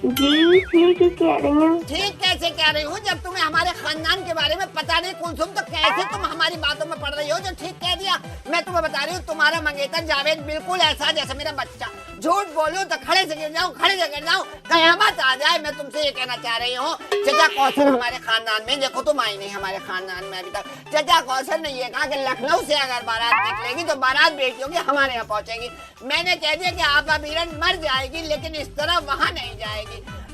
A: जी, ठीक है कह रही हैं।
B: ठीक कैसे कह रही हूँ, जब तुम्हें हमारे खानदान के बारे में पता नहीं कुलसुम, तो कैसे तुम हमारी बातों में पड़ रही हो जो ठीक कह दिया? मैं तुम्हें बता रही हूँ, तुम्हारा मंगेतर जावेद बिल्कुल ऐसा जैसे मेरा बच्चा, झूठ बोलूं तो खड़े से गिर जाऊं, खड़े से गिर जाऊं, कयामत आ जाए। मैं तुमसे ये कहना चाह रही हूँ, चचा कौशल हमारे खानदान में, देखो तुम आई नहीं हमारे खानदान में अभी तक। चचा कौशल ने ये कहा कि लखनऊ से अगर बारात निकलेगी तो बारात बेटियों की हमारे यहाँ पहुँचेगी। मैंने कह दिया कि आपा बीरन मर जाएगी, लेकिन इस तरह वहाँ नहीं जाएगी।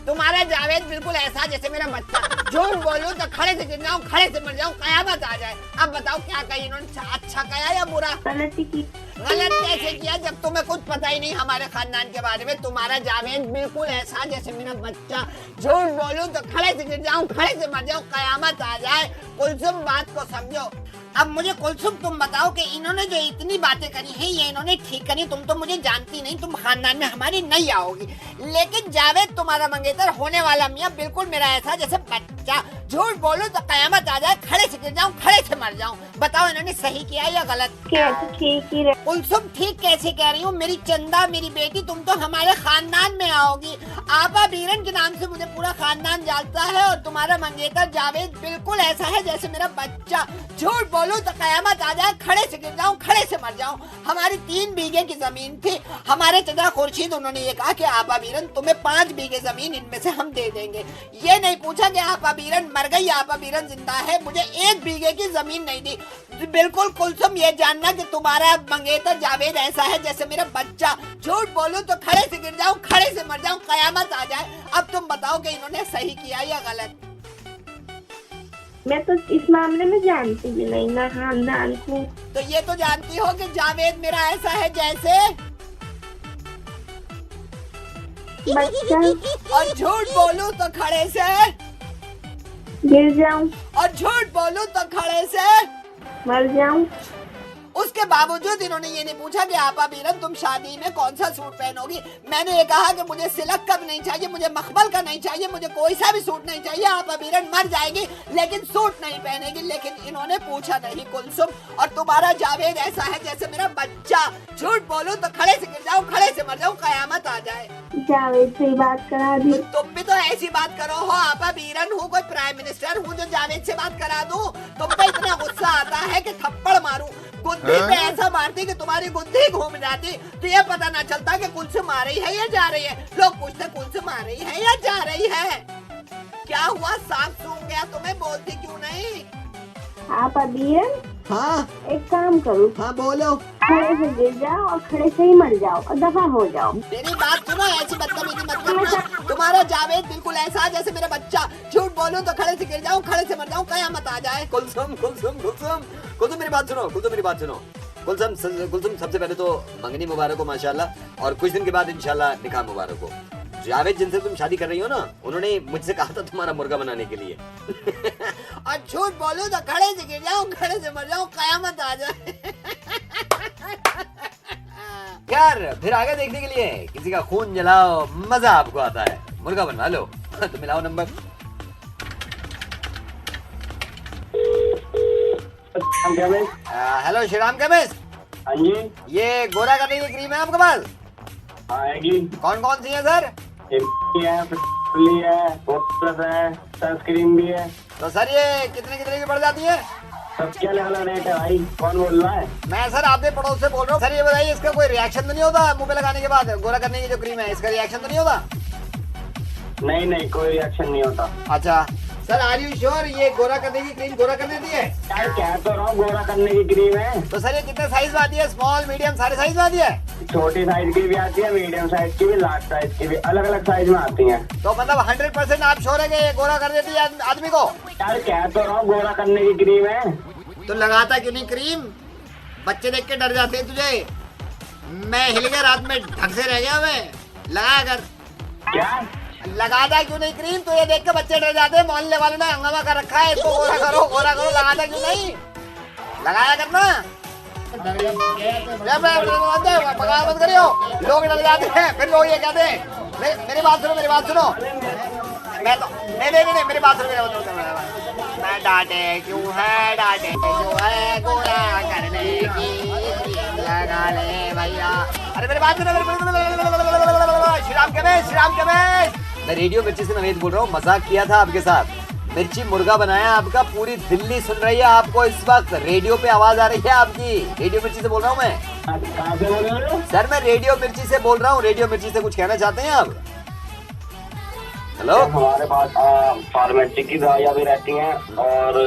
B: तुम्हारा जावेद बिल्कुल ऐसा जैसे मेरा बच्चा, झूठ बोलूं तो खड़े से गिर जाऊं, खड़े से मर जाऊं, कयामत आ जाए। अब बताओ क्या कही इन्होंने, अच्छा कहा या बुरा?
A: गलती की।
B: गलत कैसे किया जब तुम्हें कुछ पता ही नहीं हमारे खानदान के बारे में? तुम्हारा जावेद बिल्कुल ऐसा जैसे मेरा बच्चा, झूठ बोलूं तो खड़े से गिर जाऊं, खड़े से मर जाऊं, कयामत आ जाए। कुलसुम बात को समझो। अब मुझे कुलसुम तुम बताओ कि इन्होंने जो इतनी बातें करी हैं ये इन्होंने ठीक करी? तुम तो मुझे जानती नहीं, तुम खानदान में हमारी नहीं आओगी, लेकिन जावेद तुम्हारा मंगेतर होने वाला मियाँ बिल्कुल मेरा ऐसा जैसे बच्चा, झूठ बोलूं तो कयामत आ जाए, खड़े से गिर जाऊं, खड़े से मर जाऊं। बताओ इन्होंने सही किया या गलत?
A: कैसे ठीक ही रहे?
B: कुलसुम ठीक कैसे कह रही हूँ? मेरी चंदा, मेरी बेटी, तुम तो हमारे खानदान में आओगी। आपा बीरन के नाम से मुझे पूरा खानदान जानता है, और तुम्हारा मंगेतर जावेद बिल्कुल ऐसा है जैसे मेरा बच्चा, झूठ बोलूं तो कयामत आ जाए, खड़े से गिर जाऊं, खड़े से मर जाऊं। हमारी 3 बीघे की जमीन थी, हमारे चचा खुर्शीद उन्होंने ये कहा कि आपा बीरन तुम्हें 5 बीघे जमीन इनमें से हम दे देंगे। ये नहीं पूछा कि आपा बीरन मर गई, आपा बीरन जिंदा है, मुझे 1 बीघे की जमीन नहीं दी। बिल्कुल कुलसुम ये जानना कि तुम्हारा मंगेतर जावेद ऐसा है जैसे मेरा बच्चा, झूठ बोलूं तो खड़े से गिर जाऊं, खड़े से मर जाऊं, कयामत आ जाए। अब तुम बताओ कि इन्होंने सही किया या गलत?
A: मैं तो इस मामले में जानती भी नहीं ना खानदान को।
B: तो ये तो जानती हो कि जावेद मेरा ऐसा है जैसे
A: बच्चा,
B: और झूठ बोलूं तो खड़े से
A: गिर जाऊं,
B: और झूठ बोलूं तो खड़े से
A: मर जाऊं।
B: उसके बावजूद इन्होंने ये नहीं पूछा कि आपा बीरन तुम शादी में कौन सा सूट पहनोगी। मैंने ये कहा कि मुझे सिलक का भी नहीं चाहिए, मुझे मखमल का नहीं चाहिए, मुझे कोई सा भी सूट नहीं चाहिए। आपा बीरन मर जाएगी लेकिन सूट नहीं पहनेगी, लेकिन इन्होंने पूछा नहीं कुलसुम। और तुम्हारा जावेद ऐसा है जैसे मेरा बच्चा, झूठ बोलूं तो खड़े से गिर जाऊं, खड़े से मर जाऊं, कयामत आ जाए।
A: जावेद से बात करा दी।
B: तुम भी तो ऐसी बात करो हो, आपा बीरन हूँ, कोई प्राइम मिनिस्टर हूँ जो जावेद से बात करा दूं? तुम पे इतना गुस्सा आता है कि थप्पड़ मारूं, गुद्दी पे ऐसा मारती कि तुम्हारी गुद्दी घूम जाती, तो ये पता ना चलता कि कुलसुम आ रही है या जा रही है। लोग पूछते कुलसुम आ रही है या जा रही है। क्या हुआ, सांप सूंघ गया तुम्हें? बोलती क्यों नहीं?
A: आप अभी
B: हाँ
A: एक काम करो,
B: हाँ बोलो।
A: खड़े से गिर जाओ और खड़े से ही मर जाओ और दफा हो जाओ।
B: मेरी बात सुनो, ऐसी बदतमीजी मत करना। तुम्हारा जावेद बिल्कुल ऐसा जैसे मेरा बच्चा, झूठ बोलूं तो खड़े से गिर जाऊं, खड़े से मर जाऊं, कयामत आ जाए।
E: कुलसुम कुलसुम कुलसुम कुलसुम मेरी बात सुनो, कुलसुम मेरी बात सुनो। कुलसुम सबसे पहले तो मंगनी मुबारक हो माशाल्लाह, और कुछ दिन के बाद इंशाल्लाह निकाह मुबारक हो। जावेद जिनसे तुम शादी कर रही हो ना, उन्होंने मुझसे कहा था तुम्हारा मुर्गा बनाने के लिए।
B: और झूठ बोलूं तो खड़े से गिर जाऊं, खड़े से मर जाऊं, कयामत आ जाए।
E: यार फिर आगे देखने के लिए किसी का खून जलाओ, मजा आपको आता है, मुर्गा बनवा लो। तो मिलाओ नंबर। Hello Shriram chemist.
C: हाँ जी,
E: ये गोरा करने की क्रीम है आपके पास?
C: आएगी।
E: कौन कौन सी है सर?
G: है, फुल्ली है, प्लस है, सनस्क्रीन भी है।
E: तो सर ये कितने कितने की पड़ जाती है?
G: सबके अलग अलग रेट है भाई। कौन बोल रहा है?
E: मैं सर आपके पड़ोस से बोल रहा हूँ। सर ये बताइए इसका कोई रिएक्शन तो नहीं होता मुंह पे लगाने के बाद? गोरा करने की जो क्रीम है इसका रिएक्शन तो नहीं होता?
G: नहीं नहीं, कोई रिएक्शन नहीं होता।
E: अच्छा सर आर यू श्योर ये गोरा करने की क्रीम गोरा करने दी है?
G: यार कह तो रहा हूँ गोरा करने की क्रीम है।
E: तो सर ये कितने साइज में आती है? स्मॉल मीडियम सारे साइज में आती है?
G: छोटी साइज की भी आती है, मीडियम साइज की भी, लार्ज साइज की भी, अलग अलग साइज में आती है।
E: तो मतलब 100% आप श्योर है कि ये गोरा कर देती है आदमी को?
G: यार कह तो रहा हूँ गोरा करने की क्रीम है।
E: तो लगाता क्यों नहीं क्रीम? बच्चे देख के डर जाते हैं तुझे। मैं हिल गया रात में, ढंग से रह गया मैं। लगा कर
G: क्या
E: लगाता क्यों नहीं क्रीम? तो ये देख के बच्चे डर जाते हैं। मोहल्ले वालों ने हंगामा कर रखा है, इसको गोरा करो गोरा करो। लगाता क्यों नहीं? लगाया करना। बगावत मत करियो, लोग डर जाते हैं। फिर लोग ये कहते हैं मेरी बात सुनो, मेरी बात सुनो। मैं तो नहीं मेरी बात सुनो। मैं डांटे क्यों है, डांटे क्यों है, गोरा करने की लगा ले भैया। अरे मेरी बात सुनो, श्री राम के बेश। मैं रेडियो मिर्ची से नवेद बोल रहा हूँ। मजाक किया था आपके साथ। मिर्ची मुर्गा बनाया आपका, पूरी दिल्ली सुन रही है आपको इस वक्त। रेडियो पे आवाज आ रही है आपकी। रेडियो मिर्ची से बोल रहा हूँ मैं।
G: कहाँ से बोल रहे हो?
E: सर मैं रेडियो मिर्ची से बोल रहा हूँ। रेडियो मिर्ची से कुछ कहना चाहते हैं आप? हेलो।
G: हमारे पास फार्मेसी की दवाइयाँ भी रहती हैं और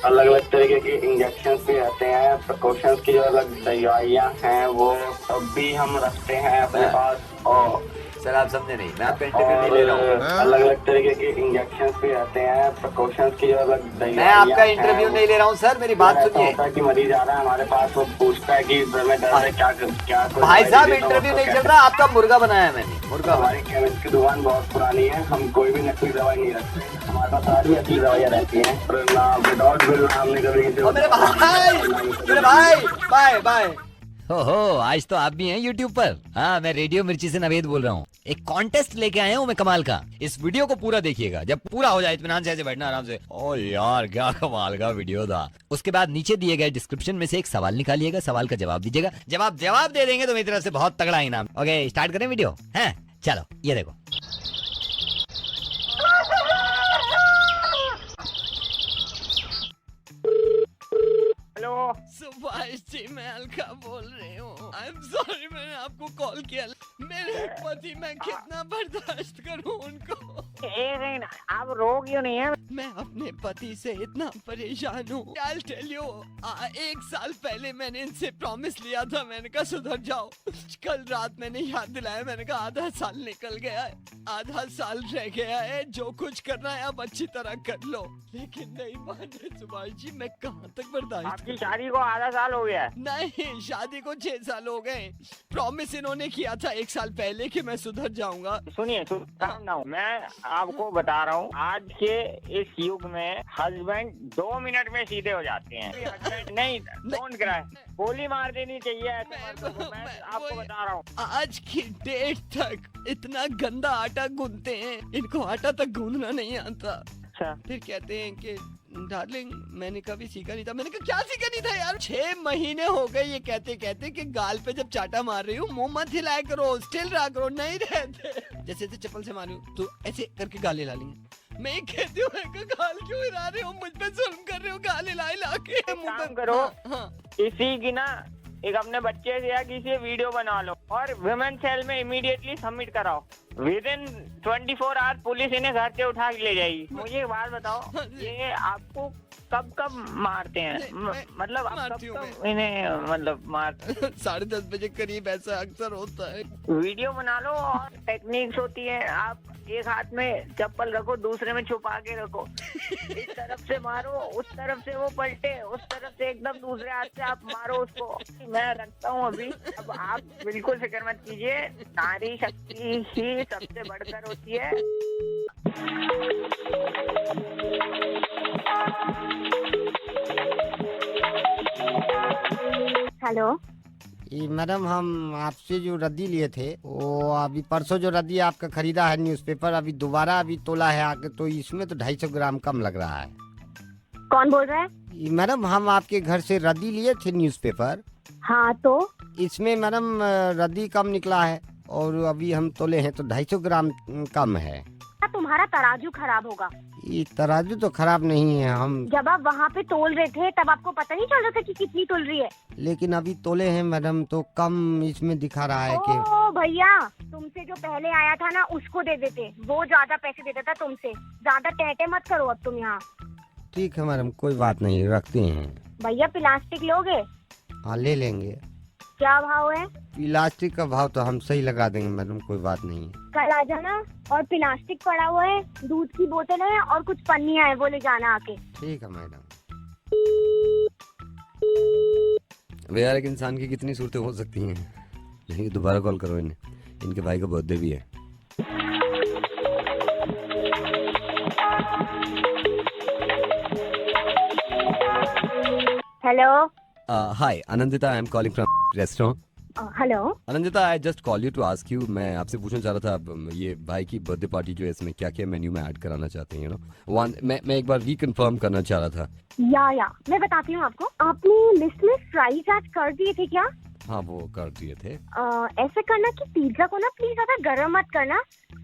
G: अलग अलग तरीके के इंजेक्शन भी रहते हैं। प्रिकॉशंस की जो अलग दवाइयाँ हैं वो सब भी हम रखते हैं अपने पास। और
E: सर आप समझे नहीं, मैं आपका इंटरव्यू नहीं ले रहा हूँ।
G: अलग अलग तरीके के इंजेक्शन भी रहते हैं। प्रिकॉशंस की जो अलग दवाइयाँ,
E: मैं आपका इंटरव्यू नहीं ले रहा हूँ सर, मेरी बात सुनिए।
G: कि मरीज आ रहा है हमारे पास, वो पूछता है कि में दर्द है, क्या
E: भाई साहब इंटरव्यू नहीं चल रहा, आपका मुर्गा बनाया है मैंने। मुर्गा
G: हमारी केमिस्ट की दुकान बहुत पुरानी है, हम कोई भी नकली दवाई नहीं रखते। हमारे पास सारी असली दवाइयाँ रहती हैं। विदाउट बिल हमने कभी
E: मेरे भाई बाय बाय। हो आज तो आप भी हैं यूट्यूब पर। हाँ मैं रेडियो मिर्ची से नवेद बोल रहा हूँ। एक कॉन्टेस्ट लेके आया हूँ मैं कमाल का। इस वीडियो को पूरा देखिएगा, जब पूरा हो जाए इत्मीनान से ऐसे बैठना आराम से। ओ यार क्या कमाल का वीडियो था। उसके बाद नीचे दिए गए डिस्क्रिप्शन में से एक सवाल निकालिएगा, सवाल का जवाब दीजिएगा। जब आप जवाब दे देंगे तो मेरी तरफ से बहुत तगड़ा इनाम। ओके स्टार्ट करें वीडियो? है चलो ये देखो।
G: हेलो
D: सुभाष जी मैं अलका बोल रही हूँ। आई एम सॉरी मैंने आपको कॉल किया। मेरे पति मैं कितना बर्दाश्त करूँ उनको।
G: आप रो क्यों नहीं है?
D: मैं अपने पति से इतना परेशान हूँ। I'll tell you, 1 साल पहले मैंने इनसे प्रॉमिस लिया था, मैंने कहा सुधर जाओ। कल रात मैंने याद दिलाया, मैंने कहा आधा साल निकल गया है, आधा साल रह गया है, जो कुछ करना है आप अच्छी तरह कर लो। लेकिन नहीं माने सुभाष जी, मैं कहाँ तक बर्दाश्त।
G: आपकी शादी को आधा साल हो गया है?
D: नहीं शादी को 6 साल हो गए। प्रॉमिस इन्होंने किया था 1 साल पहले कि मैं सुधर जाऊंगा।
G: सुनिए मैं आपको बता रहा हूँ, आज के इस युग में हस्बैंड 2 मिनट में सीधे हो जाते हैं। हस्बैंड नहीं, डोंट क्राई, गोली मार देनी चाहिए ऐसे मर्दों को। मैं आपको बता रहा हूँ,
D: आज की डेट तक इतना गंदा आटा गूंथते हैं, इनको आटा तक गूंथना नहीं आता।
G: अच्छा
D: फिर कहते हैं कि डार्लिंग मैंने कभी सीखा नहीं था। मैंने कहा क्या सीखा नहीं था यार? 6 महीने हो गए ये कहते कहते कि गाल पे जब चाटा मार रही हूँ मुंह मत हिलाया करो, स्टिल रहा करो। नहीं रहते, जैसे चप्पल से मारू तो ऐसे करके गाल हिला लेंगे। मैं कहती हूँ गाल क्यों हिला रहे हो, मुझ पे जुल्म कर रहे हो, गाल हिला के मुंह पे
G: करो।
D: हाँ।
G: इसी की ना एक अपने बच्चे से या किसी वीडियो बना लो और वुमेन सेल में इमीडिएटली सबमिट कराओ। विदिन 24 आवर्स पुलिस इन्हें घर से उठा के ले जाएगी। मुझे एक बात बताओ, ये आपको कब कब मारते हैं? मतलब आप कब इन्हें मतलब मार
D: 10:30 बजे करीब ऐसा अक्सर होता है।
G: वीडियो बना लो और टेक्निक्स होती है। आप एक हाथ में चप्पल रखो, दूसरे में छुपा के रखो। इस तरफ से मारो, उस तरफ से वो पलटे, उस तरफ से एकदम दूसरे हाथ से आप मारो उसको। मैं रखता हूँ अभी। अब आप बिल्कुल फिक्र मत कीजिए, नारी शक्ति ही सबसे बढ़कर होती है।
A: हेलो
B: मैडम हम आपसे जो रद्दी लिए थे वो अभी परसों जो रद्दी आपका खरीदा है न्यूज़पेपर, अभी दोबारा अभी तोला है आके, तो इसमें तो 250 ग्राम कम लग रहा है।
A: कौन बोल रहा है?
B: मैडम हम आपके घर से रद्दी लिए थे न्यूज़पेपर।
A: हाँ तो
B: इसमें मैडम रद्दी कम निकला है, और अभी हम तोले हैं तो 250 ग्राम कम है।
A: तुम्हारा तराजू खराब होगा।
B: ये तराजू तो खराब नहीं है, हम
A: जब आप वहाँ पे तोल रहे थे तब आपको पता नहीं चल रहा था कि कितनी तोल रही है?
B: लेकिन अभी तोले हैं मैडम तो कम इसमें दिखा रहा है कि
A: ओ भैया, तुमसे जो पहले आया था ना उसको दे देते, वो ज्यादा पैसे देता था तुमसे। ज्यादा टहटे मत करो अब तुम यहाँ।
B: ठीक है मैडम, कोई बात नहीं, रखते हैं।
A: भैया प्लास्टिक लोगे?
B: हाँ ले लेंगे।
A: क्या भाव है?
B: प्लास्टिक का भाव तो हम सही लगा देंगे मैडम, कोई बात नहीं है।
A: कल आ जाना, और प्लास्टिक पड़ा हुआ है, दूध की बोतल है और कुछ पन्नियां है, वो ले जाना आके।
B: ठीक है मैडम। अबे यार, एक इंसान की कितनी सूरतें हो सकती हैं। नहीं, दोबारा कॉल करो इन्हें, इनके भाई का बर्थडे भी है।
A: Hello.
B: Hi Anandita, I am calling from restaurant.
A: Hello.
B: Anandita, I just call you to ask you, मैं आपसे पूछना चाह रहा था, अब ये भाई की बर्थडे पार्टी जो है इसमें क्या क्या मेन्यू में ऐड कराना चाहते हैं, मैं एक बार रिकन्फर्म करना चाह रहा था।
A: या मैं बताती हूँ आपको। आपने लिस्ट में फ्राइज ऐड कर दिए थे क्या?
B: हाँ वो कर दिए थे।
A: ऐसे करना कि पिज्जा को ना प्लीज ज्यादा गर्म मत करना,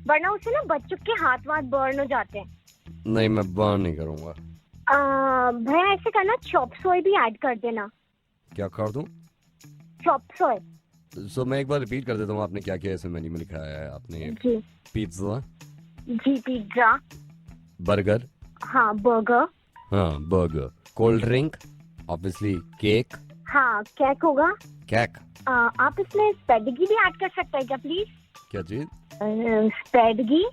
A: वरना उससे ना बच्चों के हाथ वाथ बर्न हो जाते हैं।
B: नहीं, मैं बर्न नहीं करूँगा।
A: भैया ऐसे करना, चॉप सोय भी ऐड कर देना।
B: क्या कर दूं?
A: चॉप सोय।
B: सो मैं एक बार रिपीट कर देता हूँ, आपने क्या क्या इसमें मेन्यू में लिखा है? आपने
A: जी
B: पिज्जा,
A: जी पिज्जा,
B: बर्गर,
A: हाँ बर्गर,
B: हाँ burger, cold drink, obviously cake,
A: हाँ केक होगा।
B: केक।
A: आप इसमें स्पेडिगी भी ऐड कर सकते हैं क्या प्लीज?
B: क्या चीज?
A: Spaghetti.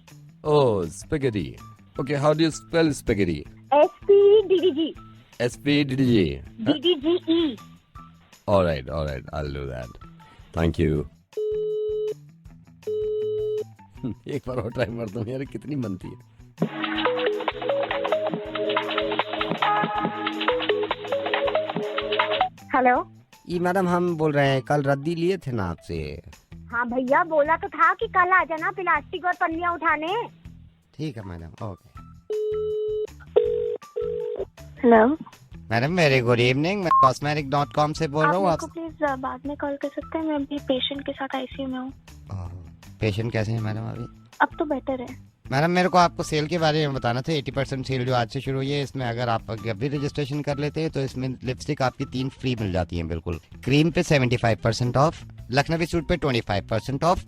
B: Oh spaghetti. Okay, how do you spell spaghetti?
A: SPDDG।
B: SPDDG।
A: DDGE।
B: All right, I'll do that. Thank you. एक बार और ट्राई मारता हूँ यार, कितनी बनती है।
A: हेलो।
B: ये मैडम हम बोल रहे हैं, कल रद्दी लिए थे ना आपसे।
A: हाँ भैया, बोला तो था कि कल आ जाना प्लास्टिक और पन्नियाँ उठाने।
B: ठीक है madam, okay.
A: Hello
B: madam, very good evening, मैं cosmetic.com से बोल रहा हूँ। आप
A: प्लीज बाद में कॉल कर सकते हैं, मैं अभी पेशेंट के साथ ICU में हूँ।
B: पेशेंट कैसे हैं मैडम अभी?
A: अब तो बेटर है।
B: मैडम मेरे को आपको सेल के बारे में बताना था। 80% सेल जो आज से शुरू हुई है, इसमें अगर आप अभी रजिस्ट्रेशन कर लेते हैं तो इसमें लिपस्टिक आपकी 3 फ्री मिल जाती है। बिल्कुल क्रीम पे 75% ऑफ, लखनवी सूट पे 25% ऑफ,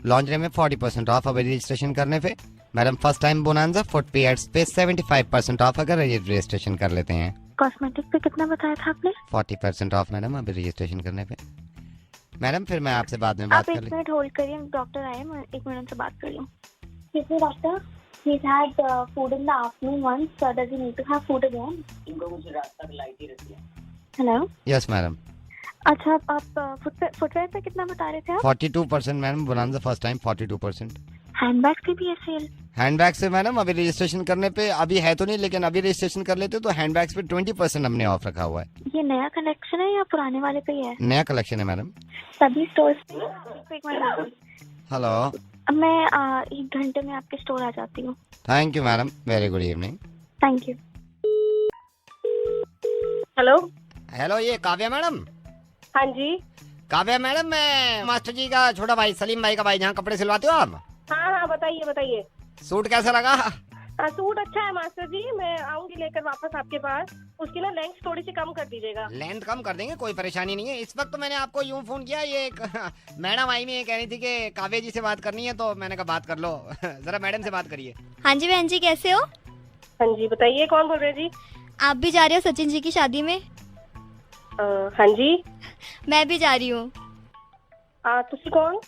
B: लॉन्जरी में 40% ऑफ अभी रजिस्ट्रेशन करने पे। Madam first time bonanza footwears पे 75% ऑफ अगर रजिस्ट्रेशन कर लेते हैं।
A: कॉस्मेटिक पे कितना बताया था आपने?
B: 40% ऑफ मैडम अभी रजिस्ट्रेशन करने पे। मैडम फिर मैं आपसे बाद में बात कर
A: आप 1 मिनट होल्ड करिए, डॉक्टर आए, मैं 1 मिनट से बात कर लूँ। Doctor, he's had food in the afternoon once, so does he need to have food again?
C: इनको मुझे रात तक लाइट ही रखिए।
A: हेलो।
B: Yes madam.
A: अच्छा, आप फुटवेयर पे कितना बता रहे थे आप?
B: 42% madam, bonanza first time 42%।
A: Handbag पे भी है सेल?
B: हैंडबैग से मैडम अभी रजिस्ट्रेशन करने पे, अभी है तो नहीं लेकिन अभी रजिस्ट्रेशन कर लेते तो हैंडबैग्स पे 20% हमने ऑफ रखा हुआ है।
A: ये नया कलेक्शन है या पुराने वाले पे ही है?
B: नया कलेक्शन है मैडम।
A: सभी स्टोर्स पे? एक मिनट।
B: हेलो।
A: अब मैं 1 घंटे में आपके स्टोर आ जाती हूँ।
B: Thank you madam, very good evening.
A: Thank you.
C: Hello.
B: Hello, ये काव्या मैडम?
C: हाँ जी।
B: काव्या मैडम, मैं मास्टर जी का छोटा भाई, सलीम भाई का भाई, जहाँ कपड़े सिलवाते हो आप।
C: हाँ बताइए।
B: सूट कैसा लगा?
C: सूट अच्छा है मास्टर जी, मैं आऊंगी लेकर वापस आपके पास। उसकी ना लेंथ थोड़ी सी कम कर दीजिएगा।
B: लेंथ कम कर देंगे, कोई परेशानी नहीं है। इस वक्त तो मैंने आपको यूं फोन किया, ये एक मैडम आई में कह रही थी कि काव्या जी से बात करनी है, तो मैंने कहा बात कर लो। जरा मैडम से बात करिए।
H: हाँ जी बहन जी, कैसे हो?
C: हाँ जी बताइए, कौन बोल रहे हैं जी?
H: आप भी जा रहे हो सचिन जी की शादी में?
C: हाँ जी।
H: मैं भी जा रही हूँ।
C: तुसी कौन?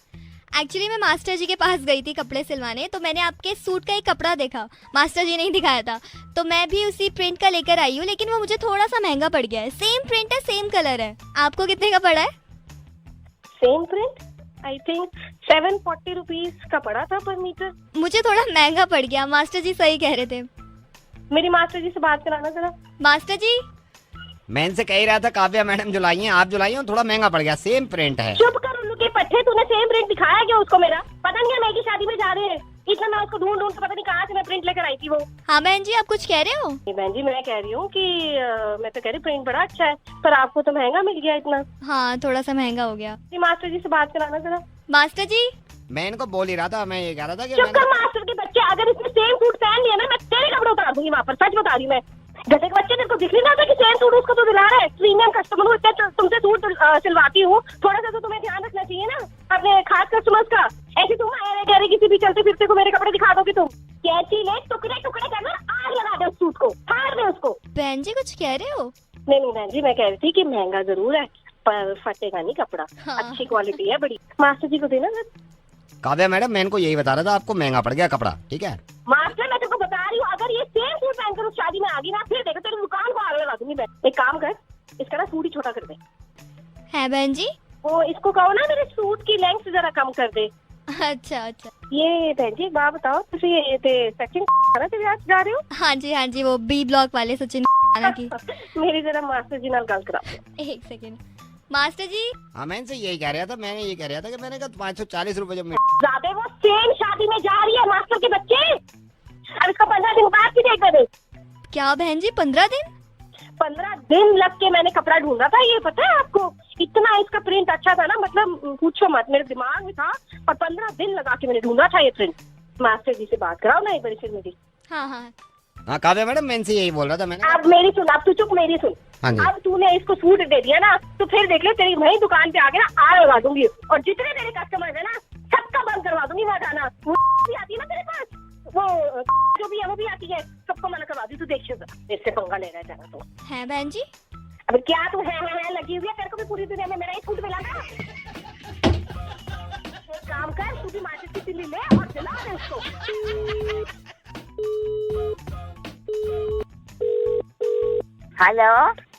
H: एक्चुअली मैं मास्टर जी के पास गई थी कपड़े सिलवाने, तो मैंने आपके सूट का एक कपड़ा देखा, मास्टर जी ने ही दिखाया था, तो मैं भी उसी प्रिंट का लेकर आई हूँ, लेकिन वो मुझे थोड़ा सा महंगा पड़ गया है। सेम प्रिंट है, सेम कलर है। आपको कितने का पड़ा है?
C: Same print I think 740 rupees का पड़ा था पर मीटर।
H: मुझे थोड़ा महंगा पड़ गया। मास्टर जी सही कह रहे थे।
C: मेरी मास्टर जी से बात कराना जरा।
H: मास्टर जी,
B: मैं इनसे कह ही रहा था काव्या मैडम जो लाई हैं, आप जो लाई हैं, थोड़ा महंगा पड़ गया। सेम प्रिंट है।
C: चुप कर उल्लू के पट्टे, तूने सेम प्रिंट दिखाया क्या उसको? मेरा पता नहीं है, मैं की शादी में जा रहे हैं, इतना मैं उसको ढूंढ के पता नहीं कहाँ से मैं प्रिंट लेकर आई थी वो।
H: हाँ बहन जी, आप कुछ कह रहे हो?
C: बहन जी मैं कह रही हूँ कि मैं तो कह रही प्रिंट बड़ा अच्छा है, पर आपको तो महंगा मिल गया इतना।
H: हाँ, थोड़ा सा महंगा हो गया।
C: मास्टर जी से बात कराना जरा।
H: मास्टर जी,
B: मैं इनको बोल ही रहा था, मैं ये कह रहा था कि
C: चुप कर मास्टर के बच्चे, अगर इसने सेम सूट पहन लिया ना मैं तेरे कपड़े उतार दूंगी वहाँ पर, सच बता रही मैं। गधे के बच्चे तेरे को दिख नहीं रहा था कि सेम सूट उसको तो दिला रहा है। प्रीमियम कस्टमर हूँ, इतने तुमसे सूट सिलवाती हूँ, थोड़ा सा तो तुम्हें ध्यान रखना चाहिए ना अपने खास कस्टमर्स का। ऐसे तुम कह रहे किसी भी चलते फिरते को मेरे कपड़े दिखा दोगे तुम। कैची ले टुकड़े टुकड़े करना, आग लगा दे उस सूट को, फाड़ दे उसको।
H: बहन जी कुछ कह रहे हो?
C: नहीं बहन जी, मैं कह रही थी कि महंगा जरूर है पर फटेगा नहीं कपड़ा,
H: हाँ।
C: अच्छी क्वालिटी है बड़ी। मास्टर जी को देना ना।
B: काव्या मैडम, मैं इनको यही बता रहा था, आपको महंगा पड़ गया कपड़ा, ठीक है?
C: मास्टर मैं तुमको बता रही हूँ, अगर ये सेम सूट पहनकर उस शादी में आ गई ना, फिर देखो तेरी दुकान को आग लगा दूंगी मैं। एक काम कर, इसका ना सूट ही छोटा कर दे।
H: है बहन जी?
C: वो इसको कहो ना मेरे सूट की लेंथ जरा कम कर दे।
H: अच्छा।
C: ये बहन जी एक बात बताओ, तुझे ये सचिन ना तेरे आज जा रहे हो?
H: हाँ जी, वो बी ब्लॉक वाले सचिन की।
C: मेरी जरा मास्टर जी नाल गल करा।
H: एक सेकंड मास्टर जी।
B: हाँ, मैं इनसे यही कह रहा था, मैंने ये कह रहा था कि मैंने कहा 540 रुपए जब
C: ज्यादा वो सेम शादी में जा रही है मास्टर के बच्चे। अब इसको 15 दिन बाद की डेट दे।
H: क्या बहन जी 15 दिन?
C: 15 दिन लग के मैंने कपड़ा ढूंढा था, ये पता है आपको? इतना इसका प्रिंट अच्छा था ना, मतलब पूछो मत, मेरे दिमाग में था, और 15 दिन लगा के मैंने ढूंढा था ये प्रिंट। मास्टर जी से बात कराओ ना एक बार फिर मेरी।
B: हाँ काव्या मैडम, मैं इनसे यही बोल रहा था। मैंने
C: अब मेरी सुन, अब तू चुप, मेरी सुन।
B: हाँ जी।
C: अब तूने इसको सूट दे दिया ना, तो फिर देख ले तेरी वही दुकान पे आके ना आग लगा दूंगी, और जितने तेरे कस्टमर है ना सबका बंद करवा दूंगी। वहाँ जाना वो भी आती है ना तेरे पास, वो जो भी है वो भी आती है, सबको मना करवा दी। तू देख इससे पंगा ले रहा है जाना तो
H: है बहन जी।
C: अब क्या तू है लगी हुई है, तेरे को भी पूरी दुनिया में मेरा ही सूट मिला था। एक काम कर, तू भी माचिस की तिल्ली ले और जला दे उसको।
A: हेलो,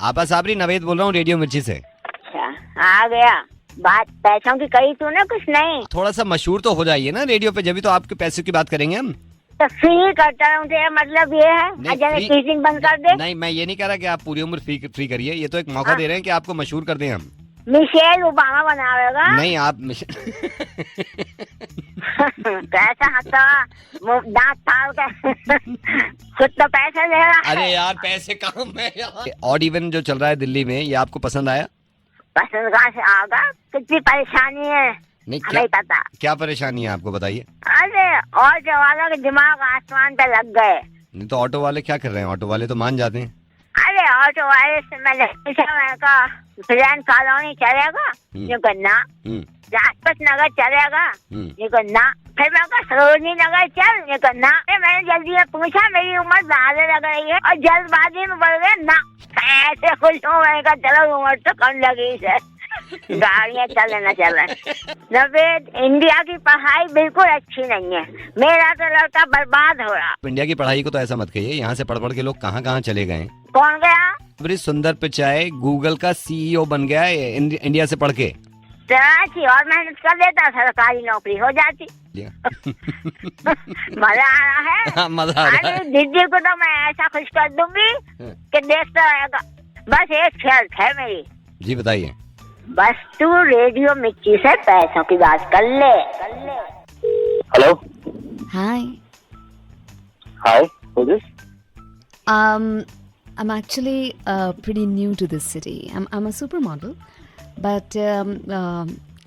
B: आपा साबरी, नवेद बोल रहा हूँ रेडियो मिर्ची से।
A: अच्छा आ गया। बात पैसों की कही तूने, कुछ नहीं।
B: थोड़ा सा मशहूर तो हो जाइए ना रेडियो पे, जब तो आपके पैसे की बात करेंगे हम।
A: तो फ्री करता हूँ, तेरा मतलब ये है अजय टीचिंग बंद कर दे?
B: नहीं, मैं ये नहीं कह रहा कि आप पूरी उम्र फ्री करिए, ये तो एक मौका दे रहे हैं कि आपको मशहूर कर दें हम।
A: मिशेल ओबामा बनावेगा?
B: नहीं आप
A: कैसा हंसा, दांत फाड़ के खुद तो पैसे ले रहा है।
B: अरे यार पैसे कहाँ में यार। ऑड इवन जो चल रहा है दिल्ली में, ये आपको पसंद आया?
A: पसंद कहाँ से आगा, कितनी परेशानी है
B: नहीं,
A: हमें पता।
B: क्या परेशानी है आपको बताइए?
A: अरे और जो वालों के दिमाग आसमान पे लग गए।
B: नहीं तो ऑटो वाले क्या कर रहे हैं? ऑटो वाले तो मान जाते हैं।
A: अरे ऑटो वाले से मैंने प्लान कॉलोनी चलेगा, ये करना राजपथ नगर चलेगा, ये करना, फिर मैं सरोजनी नगर चल, ये करना। मैंने जल्दी में पूछा, मेरी उम्र ज्यादा लग रही है और जल्दबाजी में बढ़ गए ना, ऐसे खुश हूँ। मैंने कहा चलो उम्र तो कम लगी है, गाड़ियाँ चले न चले। नवेद, इंडिया की पढ़ाई बिल्कुल अच्छी नहीं है, मेरा तो लड़का बर्बाद हो रहा।
B: इंडिया की पढ़ाई को तो ऐसा मत कहिए, यहाँ से पढ़ के लोग कहाँ कहाँ चले गए।
A: कौन गया?
B: बड़ी सुंदर पिचाई गूगल का सीईओ बन गया है इंडिया से पढ़ के।
A: और मेहनत कर देता, सरकारी नौकरी हो जाती। मजा आ रहा है।
B: हाँ, मजा आ रहा है।
A: दीदी को तो मैं ऐसा खुश कर दूंगी कि देखता रहेगा। बस एक शर्त है मेरी।
B: जी बताइए।
A: बस तू रेडियो मिर्ची से पैसों की बात कर ले।
G: Hello,
I: Hi.
G: Hi, who this?
I: I'm actually pretty new to this city. I'm a supermodel, but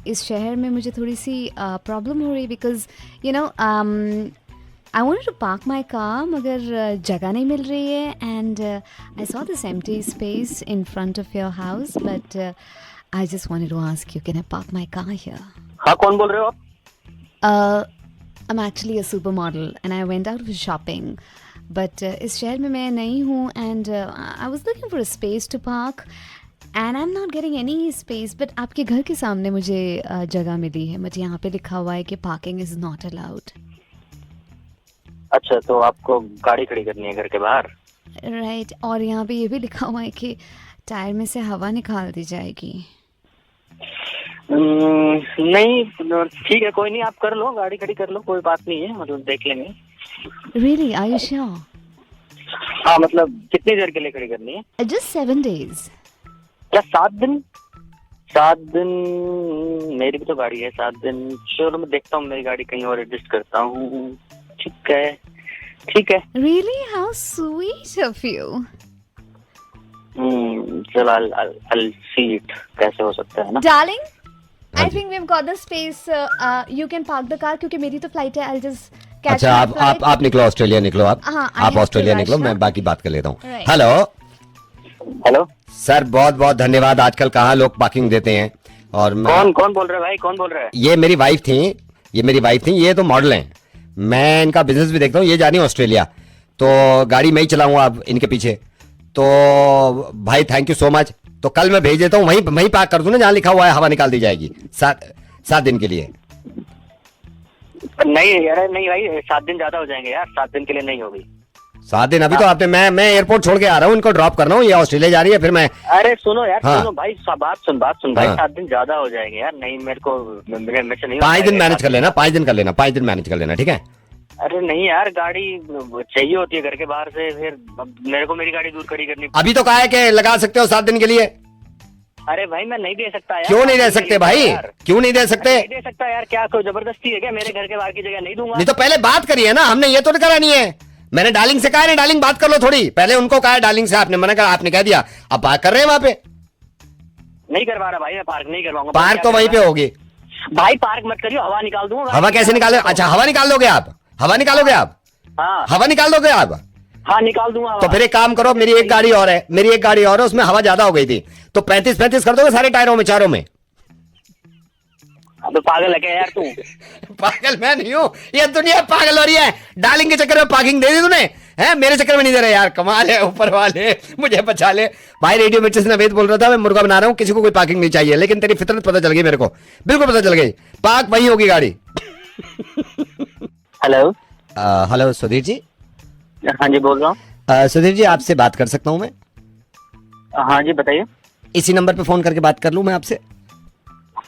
I: इस शहर में मुझे थोड़ी सी प्रॉब्लम हो रही because you know I wanted to park my car मगर जगह नहीं मिल रही है and I saw this empty space in front of your house, but I just wanted to ask you, can I park my car here?
G: हाँ, कौन बोल रहे हो आप?
I: I'm actually a supermodel and I went out for shopping. But इस शहर में मैं नई हूँ and I was looking for a space to park and I'm not getting any space. But आपके घर के सामने मुझे जगह मिली है, मुझे यहाँ पे लिखा हुआ है कि parking is not allowed.
G: अच्छा, तो आपको गाड़ी खड़ी करनी है घर के बाहर?
I: Right. और यहाँ पे ये भी लिखा हुआ है कि टायर में से हवा निकाल दी जाएगी.
G: नहीं, ठीक है, कोई नहीं, आप कर लो, गाड़ी खड़ी कर लो, कोई बात नहीं है, मतलब देख लेंगे।
I: Really? Are you sure?
G: हाँ, मतलब कितनी देर के लिए खड़ी करनी है?
I: Just 7 days.
G: क्या 7 दिन? 7 दिन मेरी भी तो गाड़ी है, 7 दिन। चलो मैं देखता हूँ, मेरी गाड़ी कहीं और एडजस्ट करता हूँ। ठीक है, ठीक है।
I: Really? How sweet of you.
G: चलो I'll see it, कैसे हो सकता है ना?
I: Darling, I think we've got the space. You can park the car क्योंकि मेरी तो फ्लाइट है. I'll just catch
E: अच्छा
I: my flight.
E: आप निकलो, ऑस्ट्रेलिया निकलो आप.
I: हाँ, I
E: आप
I: have
E: ऑस्ट्रेलिया
I: to
E: निकलो,
I: rush
E: मैं
I: ना.
E: बाकी बात कर लेता हूँ.
I: Right.
E: हेलो
G: हेलो,
E: सर, बहुत बहुत धन्यवाद. आजकल कहाँ लोग पार्किंग देते हैं. और
G: कौन बोल रहा है भाई, कौन बोल रहा है?
E: ये मेरी वाइफ थी, ये तो मॉडल हैं. मैं इनका बिजनेस भी देखता हूँ. ये जा रही है ऑस्ट्रेलिया, तो गाड़ी मैं ही चलाऊंगा अब इनके पीछे. तो भाई थैंक यू सो मच. तो कल मैं भेज देता हूँ, वहीं पार्क कर दूं ना जहाँ लिखा हुआ है, हवा निकाल दी जाएगी 7 दिन के लिए.
G: नहीं यार, नहीं भाई, 7 दिन ज्यादा हो जाएंगे यार, 7 दिन के लिए नहीं होगी.
E: 7 दिन? अभी तो आपने, मैं एयरपोर्ट छोड़ के आ रहा हूँ, इनको ड्रॉप करना हूँ, ये ऑस्ट्रेलिया जा रही है, फिर मैं.
G: अरे सुनो यार,
E: हाँ.
G: सुनो भाई, बात सुन भाई,
E: हाँ.
G: 7 दिन ज्यादा हो जाएंगे यार. नहीं, मेरे को मेरे से नहीं.
E: 5 दिन मैनेज कर लेना, 5 दिन कर लेना, 5 दिन मैनेज कर लेना, ठीक है.
G: अरे नहीं यार, गाड़ी चाहिए होती है घर के बाहर से, फिर मेरे को मेरी गाड़ी दूर खड़ी करनी.
E: अभी तो कहा है कि लगा सकते हो 7 दिन के लिए.
G: अरे भाई मैं नहीं दे सकता यार.
E: क्यों नहीं दे सकते भाई, क्यों नहीं दे सकते?
G: नहीं दे सकता यार, क्या कोई जबरदस्ती है क्या? मेरे घर के बाहर की जगह नहीं दूंगा.
E: नहीं तो पहले बात करिए ना, हमने ये तो नहीं करानी है. मैंने डार्लिंग से कहा है, डार्लिंग बात कर लो थोड़ी. पहले उनको कहा है डार्लिंग से, आपने मना करा, आपने कह दिया. अब बात कर रहे हैं वहां पे.
G: नहीं करवा रहा भाई, मैं पार्क नहीं करवाऊंगा.
E: पार्क तो वहीं पे होगी
G: भाई. पार्क मत करियो, हवा निकाल दूंगा.
E: हवा कैसे निकाले? अच्छा, हवा निकाल दोगे आप? हवा निकालोगे आप?
G: हाँ,
E: हवा निकाल दोगे आप?
G: हाँ निकाल दूंगा.
E: तो फिर एक काम करो, मेरी एक गाड़ी और है, उसमें हवा ज्यादा हो गई थी, तो 35 कर दोगे सारे टायरों में, चारों में.
G: अब पागल है क्या यार तू?
E: पागल मैं नहीं हूँ, ये दुनिया पागल हो रही है. डार्लिंग के चक्कर में पार्किंग दे दी तूने, है? मेरे चक्कर में नहीं दे रहे यार. कमाल है, ऊपर वाले मुझे बचा ले. भाई रेडियो मिर्ची से नवेद बोल रहा था, मैं मुर्गा बना रहा हूँ, किसी को कोई पार्किंग नहीं चाहिए. लेकिन तेरी फितरत पता चल गई मेरे को, बिल्कुल पता चल गई. पार्क वही होगी गाड़ी.
G: हेलो.
E: हेलो सुधीर जी.
G: हाँ जी, बोल रहा हूँ.
E: सुधीर जी, आपसे बात कर सकता हूँ मैं?
G: हाँ जी, बताइए.
E: इसी नंबर पे फोन करके बात कर लूँ मैं आपसे?